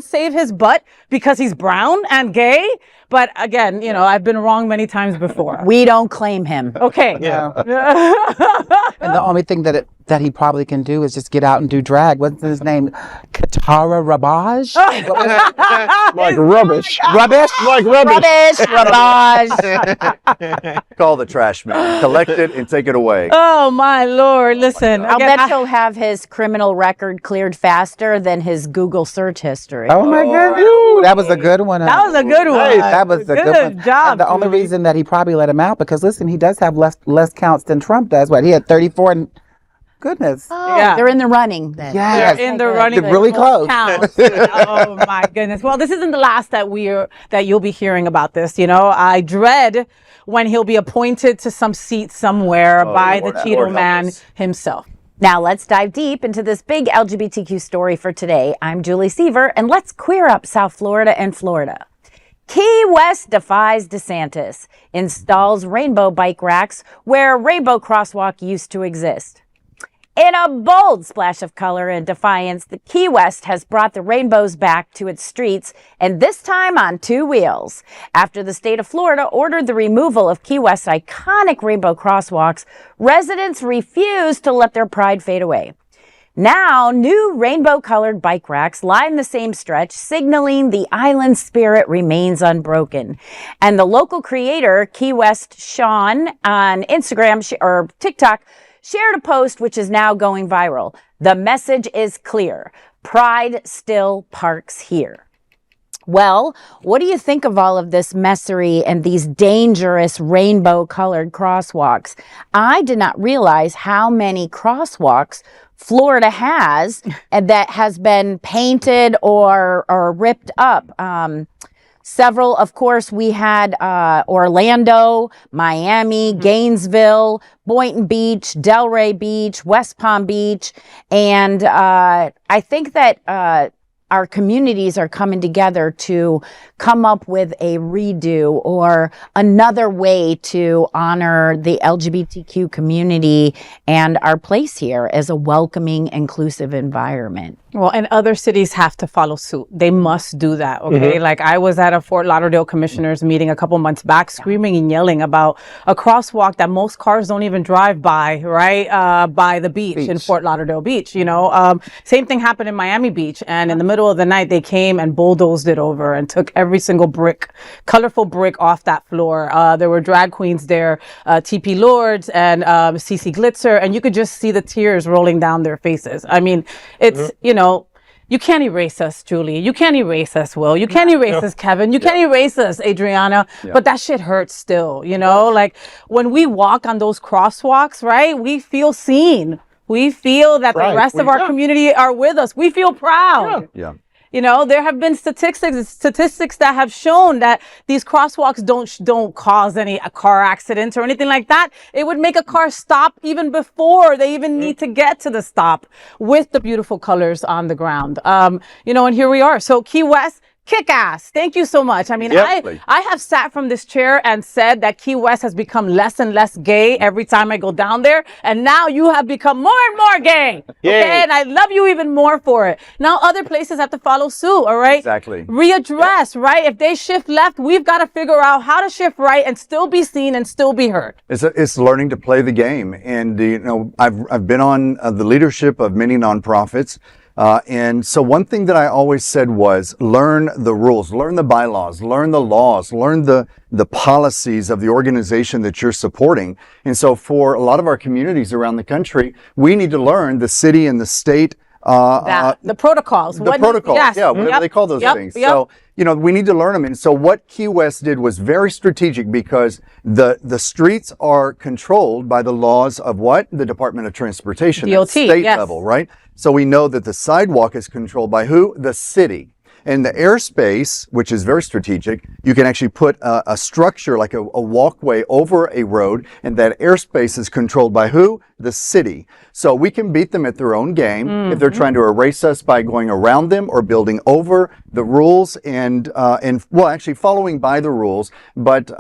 save his butt because he's brown and gay. But again, you know, I've been wrong many times before. We don't claim him. Okay. And the only thing that that he probably can do is just get out and do drag. What's his name? Katara Rabaj? Like rubbish. Rubbish? Like rubbish. Rabage. Call the trash man, collect it, and take it away. Oh my Lord! Listen, I'll again, bet he'll have his criminal record cleared faster than his Google search history. Oh my goodness. That was a good one. that was a good one. That was a good one. job. And the only reason that he probably let him out, because listen, he does have less counts than Trump does. What, he had 34 and goodness. Oh, Yeah. they're in the running then. Yes. They're in the running. They're really close. Counts. Oh my goodness. Well, this isn't the last that you'll be hearing about this. You know, I dread when he'll be appointed to some seat somewhere by Lord, the Cheeto Lord help man us. himself. Now let's dive deep into this big LGBTQ story for today. I'm Julie Seaver, and let's queer up South Florida and Florida. Key West defies DeSantis, installs rainbow bike racks where rainbow crosswalk used to exist. In a bold splash of color and defiance, the Key West has brought the rainbows back to its streets, and this time on two wheels. After the state of Florida ordered the removal of Key West's iconic rainbow crosswalks, residents refused to let their pride fade away. Now, new rainbow-colored bike racks line the same stretch, signaling the island spirit remains unbroken. And the local creator, Key West Sean, on Instagram or TikTok, shared a post which is now going viral. The message is clear. Pride still parks here. Well, what do you think of all of this messery and these dangerous rainbow-colored crosswalks? I did not realize how many crosswalks Florida has and that has been painted or ripped up. Several, of course, we had Orlando, Miami, Gainesville, Boynton Beach, Delray Beach, West Palm Beach. And I think that our communities are coming together to come up with a redo or another way to honor the LGBTQ community and our place here as a welcoming, inclusive environment. Well, and other cities have to follow suit. They must do that, okay? Like I was at a Fort Lauderdale commissioners meeting a couple months back screaming and yelling about a crosswalk that most cars don't even drive by, right? By the beach in Fort Lauderdale Beach, you know? Same thing happened in Miami Beach, and in the middle of the night, they came and bulldozed it over and took every single brick, colorful brick off that floor. There were drag queens there, TP Lords and CC Glitzer, and you could just see the tears rolling down their faces. I mean, it's, you know, you can't erase us, Julie. You can't erase us, Will. You can't erase us, Kevin. You can't erase us, Adrianna. But that shit hurts still, you know? Like when we walk on those crosswalks, right? We feel seen. We feel that the rest of our community are with us. We feel proud. Yeah. You know, there have been statistics that have shown that these crosswalks don't cause any car accidents or anything like that. It would make a car stop even before they even need to get to the stop with the beautiful colors on the ground. You know, and here we are. So Key West, kick ass. Thank you so much. I mean, I have sat from this chair and said that Key West has become less and less gay every time I go down there. And now you have become more and more gay. Okay. And I love you even more for it. Now other places have to follow suit. All right. Exactly. Readdress, right? If they shift left, we've got to figure out how to shift right and still be seen and still be heard. It's learning to play the game. And, you know, I've been on the leadership of many nonprofits. And so one thing that I always said was learn the rules, learn the bylaws, learn the laws, learn the policies of the organization that you're supporting. And so for a lot of our communities around the country, we need to learn the city and the state the protocols. The protocols, yeah, whatever they call those things. So, you know, we need to learn them. And so what Key West did was very strategic because the streets are controlled by the laws of what? The Department of Transportation. DOT, state level, right? So we know that the sidewalk is controlled by who? The city. And the airspace, which is very strategic, you can actually put a structure like a walkway over a road, and that airspace is controlled by who? The city. So we can beat them at their own game if they're trying to erase us by going around them or building over the rules and well, actually following by the rules, but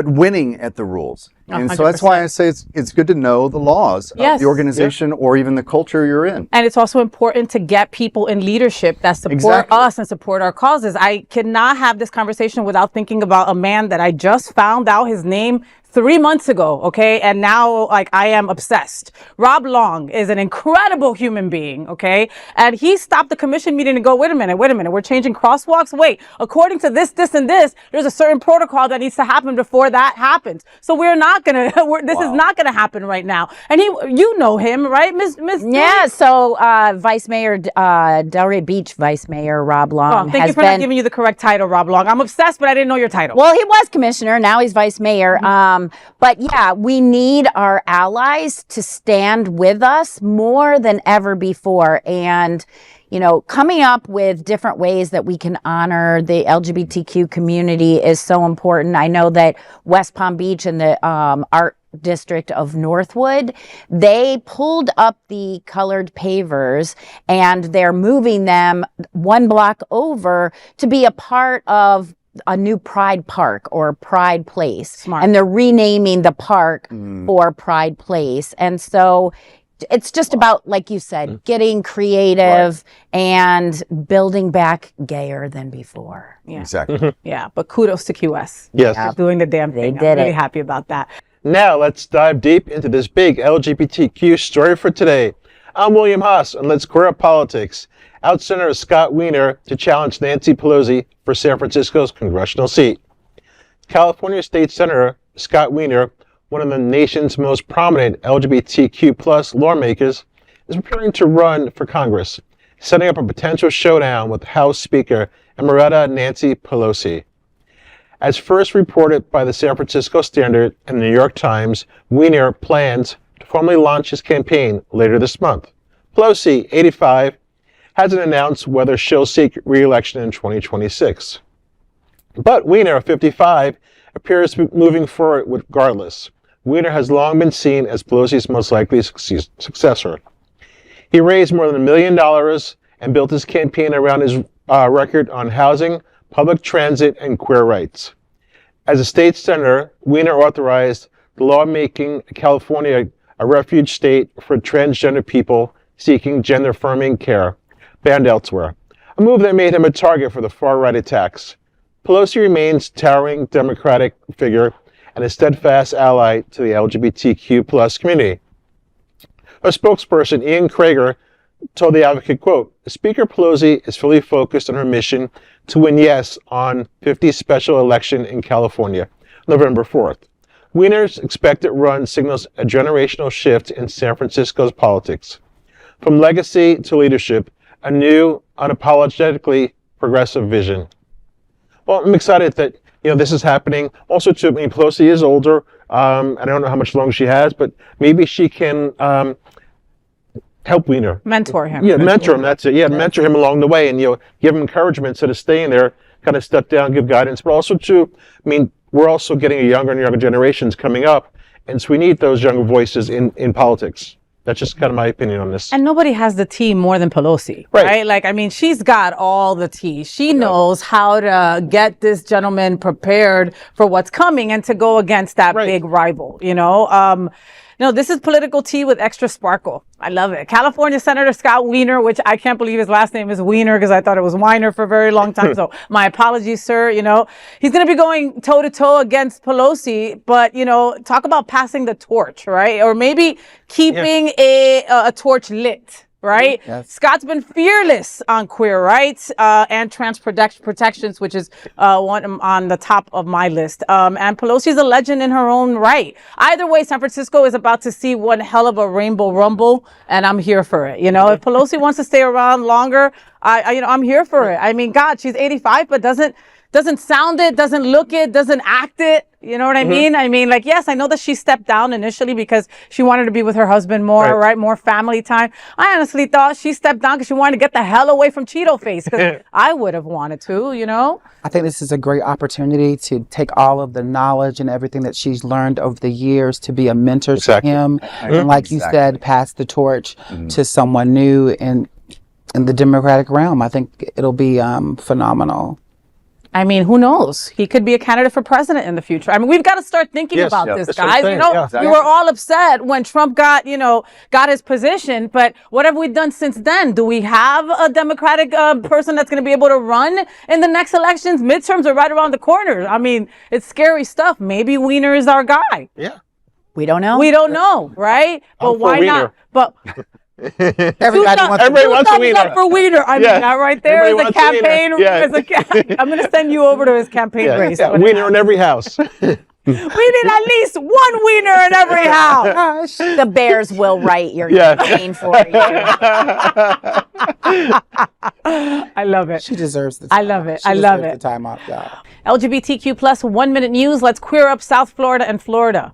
winning at the rules. And 100%. so that's why I say it's good to know the laws of the organization or even the culture you're in. And it's also important to get people in leadership that support us and support our causes. I cannot have this conversation without thinking about a man that I just found out his name 3 months ago, okay? And now, like, I am obsessed. Rob Long is an incredible human being, okay? And he stopped the commission meeting to go, wait a minute, we're changing crosswalks? Wait, according to this, and this, there's a certain protocol that needs to happen before that happens. So we're not gonna, this is not gonna happen right now. And you know him, right, Miss? Yeah, so Vice Mayor, Delray Beach Vice Mayor Rob Long thank you for not giving you the correct title, Rob Long. I'm obsessed, but I didn't know your title. Well, he was commissioner, now he's vice mayor. But yeah, we need our allies to stand with us more than ever before. And, you know, coming up with different ways that we can honor the LGBTQ community is so important. I know that West Palm Beach and the art district of Northwood, they pulled up the colored pavers and they're moving them 1 block over to be a part of a new Pride Park or Pride Place. Smart. And they're renaming the park for Pride Place. And so it's just about, like you said, getting creative and building back gayer than before. Yeah. Exactly. Yeah, but kudos to QS. Yes. For doing the damn thing. did I'm really it. happy about that. Now let's dive deep into this big LGBTQ story for today. I'm William Haas, and let's queer up politics. Out Senator Scott Wiener to challenge Nancy Pelosi for San Francisco's congressional seat. California State Senator Scott Wiener, one of the nation's most prominent LGBTQ plus lawmakers, is preparing to run for Congress, setting up a potential showdown with House Speaker Emerita Nancy Pelosi. As first reported by the San Francisco Standard and the New York Times, Wiener plans to formally launch his campaign later this month. Pelosi, 85, hasn't announced whether she'll seek re-election in 2026. But Wiener, 55, appears to be moving forward regardless. Wiener has long been seen as Pelosi's most likely successor. He raised more than $1 million and built his campaign around his record on housing, public transit, and queer rights. As a state senator, Wiener authorized the law making California a refuge state for transgender people seeking gender-affirming care, banned elsewhere, a move that made him a target for the far-right attacks. Pelosi remains a towering Democratic figure and a steadfast ally to the LGBTQ plus community. A spokesperson, Ian Krager, told The Advocate, quote, Speaker Pelosi is fully focused on her mission to win yes on 50th special election in California, November 4th. Wiener's expected run signals a generational shift in San Francisco's politics. From legacy to leadership, a new, unapologetically progressive vision. Well, I'm excited that this is happening. Also, too, I mean, Pelosi is older. I don't know how much longer she has, but maybe she can help Wiener. Mentor him. Yeah, mentor him. That's it. Yeah, mentor him along the way, and give him encouragement instead of staying there. Kind of step down, give guidance. But also, too, I mean, we're also getting a younger and younger generations coming up, and so we need those younger voices in politics. That's just kind of my opinion on this. And nobody has the tea more than Pelosi, right? Like, I mean, she's got all the tea. She knows how to get this gentleman prepared for what's coming and to go against that big rival, this is political tea with extra sparkle. I love it. California Senator Scott Wiener, which I can't believe his last name is Wiener because I thought it was Weiner for a very long time. So my apologies, sir. He's going to be going toe to toe against Pelosi, but, talk about passing the torch, right? Or maybe keeping a torch lit. Right? Yes. Scott's been fearless on queer rights and trans protections, which is one on the top of my list. And Pelosi's a legend in her own right. Either way, San Francisco is about to see one hell of a rainbow rumble, and I'm here for it. If Pelosi wants to stay around longer, I'm here for it. I mean, God, she's 85, but doesn't sound it, doesn't look it, doesn't act it. You know what I mean? I mean, like, yes, I know that she stepped down initially because she wanted to be with her husband more, right? More family time. I honestly thought she stepped down because she wanted to get the hell away from Cheeto Face, because I would have wanted to, I think this is a great opportunity to take all of the knowledge and everything that she's learned over the years to be a mentor to him. And like you said, pass the torch to someone new in the Democratic realm. I think it'll be phenomenal. I mean, who knows? He could be a candidate for president in the future. I mean, we've got to start thinking about this, that's what I'm guys. saying. You know, Yeah, exactly. we were all upset when Trump got his position, but what have we done since then? Do we have a Democratic person that's going to be able to run in the next elections? Midterms are right around the corner. I mean, it's scary stuff. Maybe Wiener is our guy. Yeah. We don't know. We don't know, right? But I'm for why Wiener. not? But Everybody wants Everybody to wants a thumbs Wiener. up for Wiener. I mean, Yeah. that right there is Everybody a wants a Wiener. campaign. Yeah. I'm going to send you over to his campaign race. Yeah. Wiener in every house. We need at least one Wiener in every house. The Bears will write your Yeah. campaign for you. I love it. She deserves the I time love off. it. She I love deserves it. the time off, y'all. LGBTQ plus 1 minute news. Let's queer up South Florida and Florida.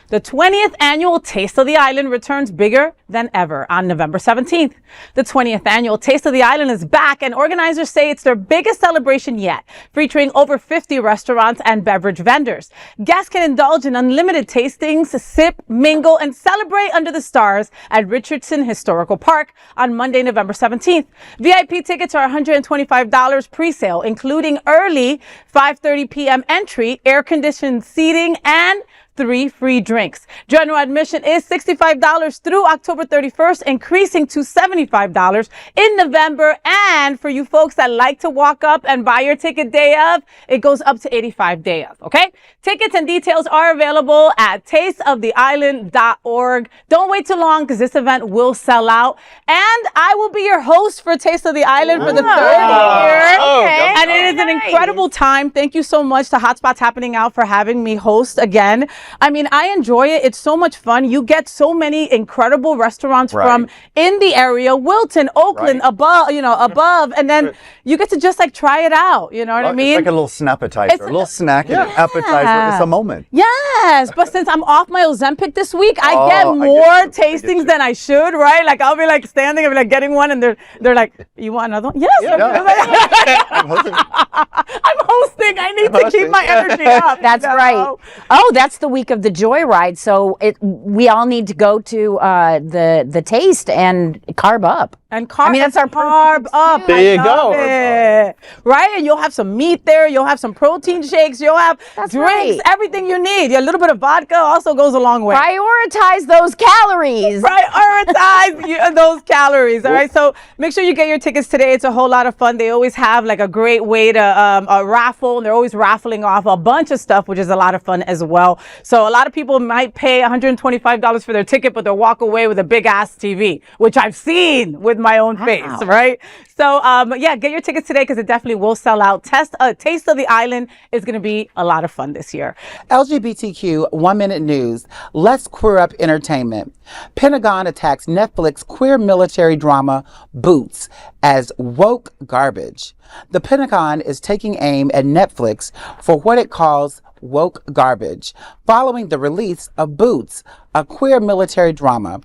The 20th annual Taste of the Island returns bigger than ever on November 17th. The 20th annual Taste of the Island is back, and organizers say it's their biggest celebration yet, featuring over 50 restaurants and beverage vendors. Guests can indulge in unlimited tastings, sip, mingle, and celebrate under the stars at Richardson Historical Park on Monday, November 17th. VIP tickets are $125 pre-sale, including early 5:30 p.m. entry, air-conditioned seating, and 3 free drinks. General admission is $65 through October 31st, increasing to $75 in November. And for you folks that like to walk up and buy your ticket day of, it goes up to 85 day of, okay? Tickets and details are available at tasteoftheisland.org. Don't wait too long because this event will sell out. And I will be your host for Taste of the Island for the third year. Okay. And it is an incredible time. Thank you so much to Hotspots Happening Out for having me host again. I mean, I enjoy it. It's so much fun. You get so many incredible restaurants from in the area, Wilton, Oakland, above, and then you get to just like try it out. You know what I mean? It's like a little snappetizer, a little snack and an appetizer. It's a moment. Yes, but since I'm off my Ozempic this week, I get I more get you. tastings than I should, right? Like I'll be like standing and be like getting one, and they're like, "You want another one?" Yes. I'm hosting. I need to keep my energy up. That's right. Oh, that's the week of the Joyride. So we all need to go to the taste and carb up. And carb. I mean, that's our carb up. There you go. It. Right? And you'll have some meat there. You'll have some protein shakes. You'll have drinks. right. Everything you need. A little bit of vodka also goes a long way. Prioritize those calories. Prioritize those calories. All right. So make sure you get your tickets today. It's a whole lot of fun. They always have like a great way to raffle. And they're always raffling off a bunch of stuff, which is a lot of fun as well. So a lot of people might pay $125 for their ticket, but they'll walk away with a big ass TV, which I've seen with my own face. Right. So yeah, get your tickets today because it definitely will sell out. Taste of the Island is going to be a lot of fun this year. LGBTQ 1 minute news. Let's queer up entertainment. Pentagon attacks Netflix queer military drama Boots as woke garbage. The Pentagon is taking aim at Netflix for what it calls woke garbage following the release of Boots, a queer military drama.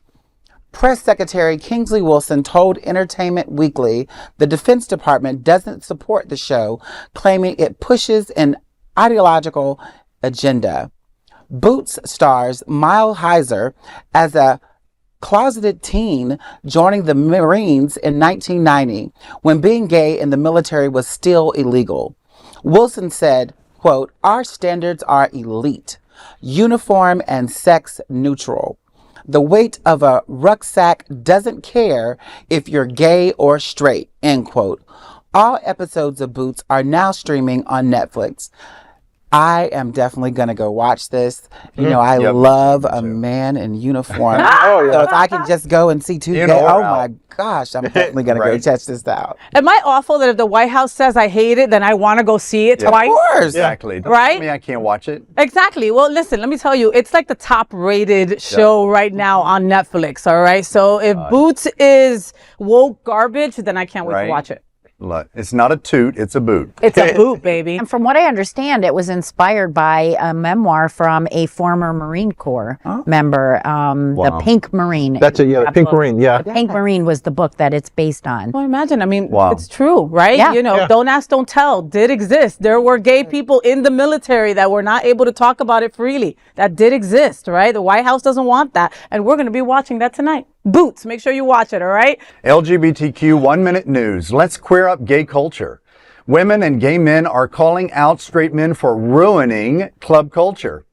Press Secretary Kingsley Wilson told Entertainment Weekly the Defense Department doesn't support the show, claiming it pushes an ideological agenda. Boots stars Mile Heiser as a closeted teen joining the Marines in 1990 when being gay in the military was still illegal. Wilson said, quote, "Our standards are elite, uniform, and sex neutral. The weight of a rucksack doesn't care if you're gay or straight," end quote. All episodes of Boots are now streaming on Netflix. I am definitely going to go watch this. You know, I love a man in uniform. So if I can just go and see two gay, oh my gosh, I'm definitely going to go check this out. Am I awful that if the White House says I hate it, then I want to go see it twice? Of course. Exactly. Don't Right? tell me I can't watch it. Exactly. Well, listen, let me tell you, it's like the top rated show right now on Netflix. All right. So if Boots is woke garbage, then I can't wait to watch it. Look, it's not a toot, it's a boot. It's a boot, baby. And from what I understand, it was inspired by a memoir from a former Marine Corps member, the Pink Marine. That's it, yeah, the Pink Marine, yeah. The Pink Marine was the book that it's based on. Well, imagine. I mean, it's true, right? Yeah. You know, don't ask, don't tell did exist. There were gay people in the military that were not able to talk about it freely. That did exist, right? The White House doesn't want that. And we're going to be watching that tonight. Boots, make sure you watch it, all right? LGBTQ 1 minute news. Let's queer up gay culture. Women and gay men are calling out straight men for ruining club culture.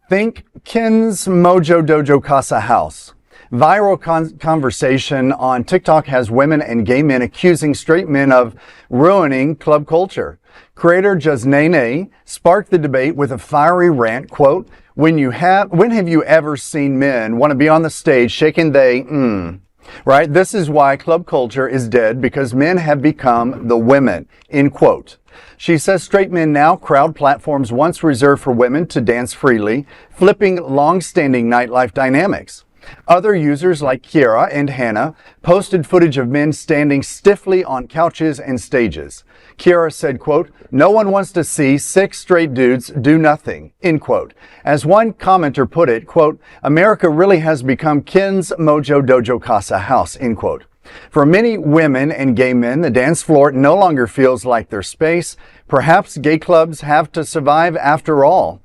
Think Ken's Mojo Dojo Casa House. Viral conversation on TikTok has women and gay men accusing straight men of ruining club culture. Creator Jasnene sparked the debate with a fiery rant, quote, when have you ever seen men want to be on the stage shaking right? This is why club culture is dead, because men have become the women, end quote. She says straight men now crowd platforms once reserved for women to dance freely, flipping long-standing nightlife dynamics. Other users like Kiera and Hannah posted footage of men standing stiffly on couches and stages. Kiera said, quote, no one wants to see 6 straight dudes do nothing, end quote. As one commenter put it, quote, America really has become Ken's Mojo Dojo Casa House, end quote. For many women and gay men, the dance floor no longer feels like their space. Perhaps gay clubs have to survive after all.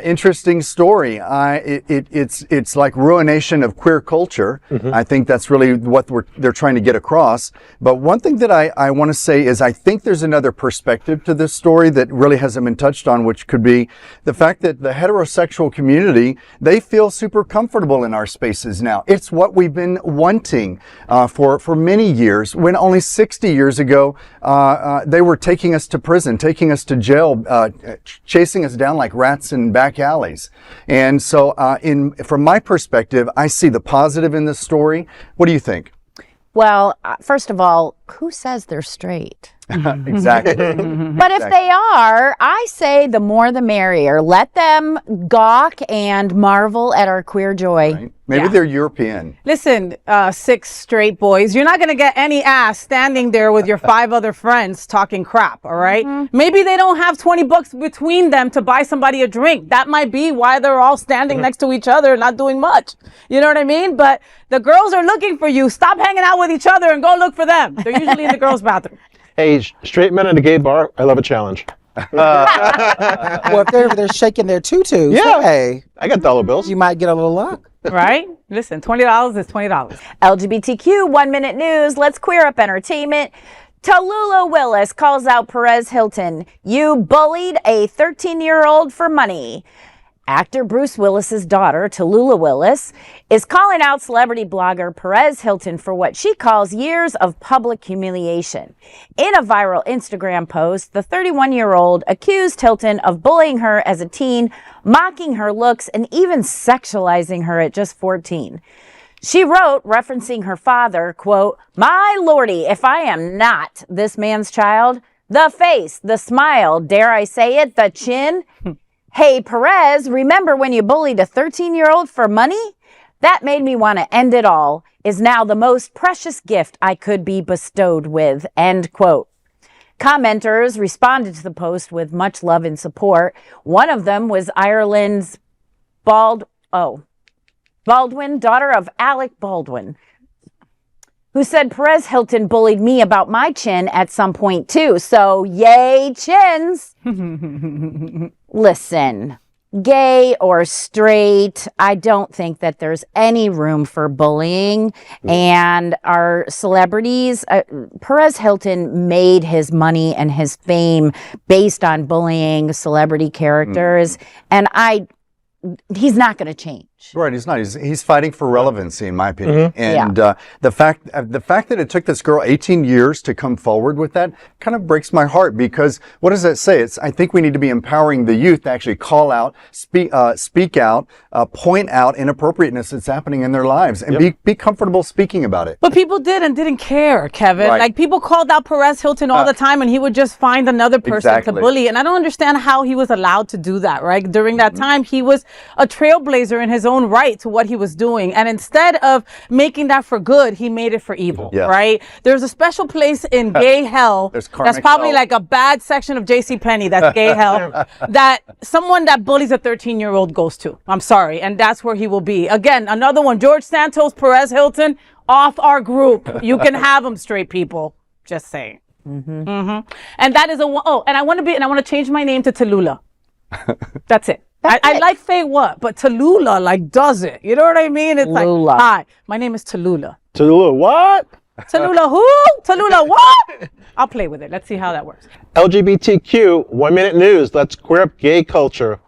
Interesting story. It's like ruination of queer culture. I think that's really what they're trying to get across. But one thing that I want to say is I think there's another perspective to this story that really hasn't been touched on, which could be the fact that the heterosexual community, they feel super comfortable in our spaces now. It's what we've been wanting for many years, when only 60 years ago they were taking us to prison, taking us to jail, chasing us down like rats in back alleys. And so from my perspective, I see the positive in this story. What do you think? Well, first of all, who says they're straight? Exactly. But if they are, I say the more the merrier. Let them gawk and marvel at our queer joy. Right. Maybe they're European. Listen, 6 straight boys, you're not going to get any ass standing there with your 5 other friends talking crap, all right? Maybe they don't have $20 between them to buy somebody a drink. That might be why they're all standing next to each other, not doing much. You know what I mean? But the girls are looking for you. Stop hanging out with each other and go look for them. They're usually in the girls' bathroom. Hey, straight men in a gay bar, I love a challenge. Well, if they're shaking their tutus, Yeah. hey, I got dollar bills. you might get a little luck. Right? Listen, $20 is $20. LGBTQ 1 Minute News. Let's queer up entertainment. Tallulah Willis calls out Perez Hilton. You bullied a 13-year-old for money. Actor Bruce Willis's daughter, Tallulah Willis, is calling out celebrity blogger Perez Hilton for what she calls years of public humiliation. In a viral Instagram post, the 31-year-old accused Hilton of bullying her as a teen, mocking her looks, and even sexualizing her at just 14. She wrote, referencing her father, quote, "My lordy, if I am not this man's child, the face, the smile, dare I say it, the chin." Hey, Perez, remember when you bullied a 13-year-old for money? That made me want to end it all, is now the most precious gift I could be bestowed with, end quote. Commenters responded to the post with much love and support. One of them was Ireland's Baldwin, daughter of Alec Baldwin, who said, Perez Hilton bullied me about my chin at some point too, so yay chins. Listen, gay or straight, I don't think that there's any room for bullying. And our celebrities, Perez Hilton made his money and his fame based on bullying celebrity characters. And he's not going to change. Right, he's not. He's fighting for relevancy, in my opinion. And the fact that it took this girl 18 years to come forward with that kind of breaks my heart, because what does that say? I think we need to be empowering the youth to actually call out, speak out, point out inappropriateness that's happening in their lives, and be comfortable speaking about it. But people did and didn't care, Kevin. Right. Like, people called out Perez Hilton all the time, and he would just find another person to bully. And I don't understand how he was allowed to do that, right? During that time, he was a trailblazer in his own right to what he was doing. And instead of making that for good, he made it for evil, right? There's a special place in gay hell that's probably like a bad section of JCPenney, that's gay hell, that someone that bullies a 13-year-old goes to. I'm sorry. And that's where he will be. Again, another one, George Santos, Perez Hilton, off our group. You can have them, straight people. Just saying. And that is and I want to change my name to Tallulah. That's it. I like FayWhat, but Tallulah does it. You know what I mean? It's like, hi, my name is Tallulah. Tallulah, what? Tallulah who? Tallulah what? I'll play with it. Let's see how that works. LGBTQ 1 Minute News. Let's queer up gay culture.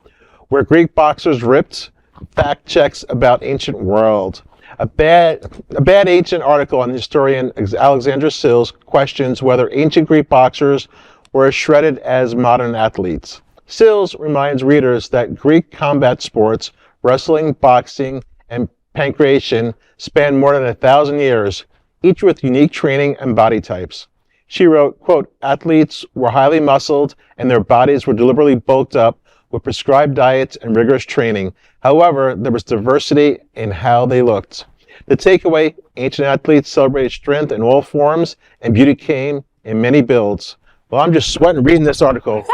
Where Greek boxers ripped. Fact checks about ancient world. A bad ancient article on historian Alexandra Sills questions whether ancient Greek boxers were as shredded as modern athletes. Sills reminds readers that Greek combat sports, wrestling, boxing, and pancration span more than 1,000 years, each with unique training and body types. She wrote, quote, athletes were highly muscled and their bodies were deliberately bulked up with prescribed diets and rigorous training. However, there was diversity in how they looked. The takeaway, ancient athletes celebrated strength in all forms and beauty came in many builds. Well, I'm just sweating reading this article.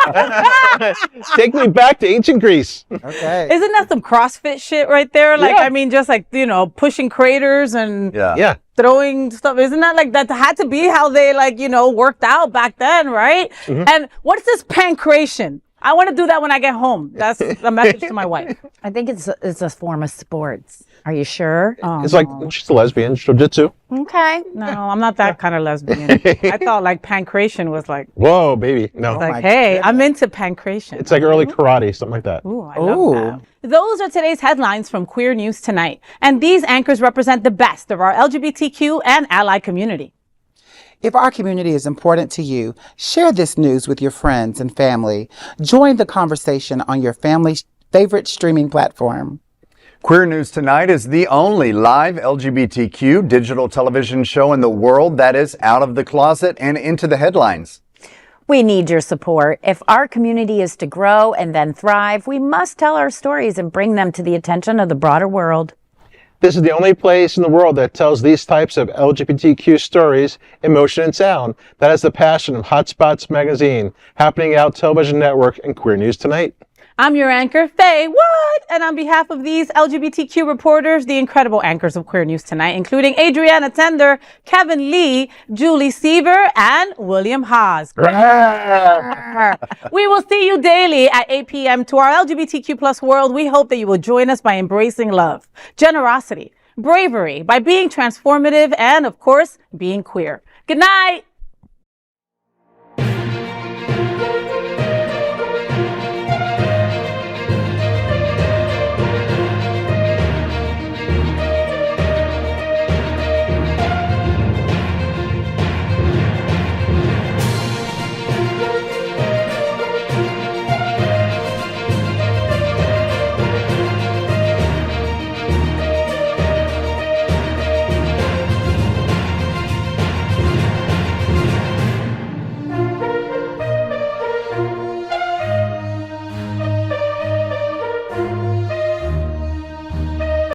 Take me back to ancient Greece. Okay. Isn't that some CrossFit shit right there? Like, Yeah. I mean, just like, pushing craters and Yeah. throwing stuff. Isn't that like, that had to be how they worked out back then, right? Mm-hmm. And what's this pancration? I want to do that when I get home. That's a message to my wife. I think it's a form of sports. Are you sure? It's like, she's a lesbian, jiu-jitsu. Okay. No, I'm not that kind of lesbian. I thought like pancration was like, Whoa, baby. No. like, my hey, I'm into pancration. It's like early karate, something like that. Ooh, I love that. Those are today's headlines from Queer News Tonight. And these anchors represent the best of our LGBTQ and ally community. If our community is important to you, share this news with your friends and family. Join the conversation on your family's favorite streaming platform. Queer News Tonight is the only live LGBTQ digital television show in the world that is out of the closet and into the headlines. We need your support. If our community is to grow and then thrive, we must tell our stories and bring them to the attention of the broader world. This is the only place in the world that tells these types of LGBTQ stories in motion and sound. That is the passion of Hotspots magazine, happening out television network and Queer News Tonight. I'm your anchor, FayWhat! And on behalf of these LGBTQ reporters, the incredible anchors of Queer News Tonight, including Adrianna Tender, Kevin Lee, Julie Seaver, and Will Haas. We will see you daily at 8 p.m. to our LGBTQ plus world. We hope that you will join us by embracing love, generosity, bravery, by being transformative, and of course, being queer. Good night!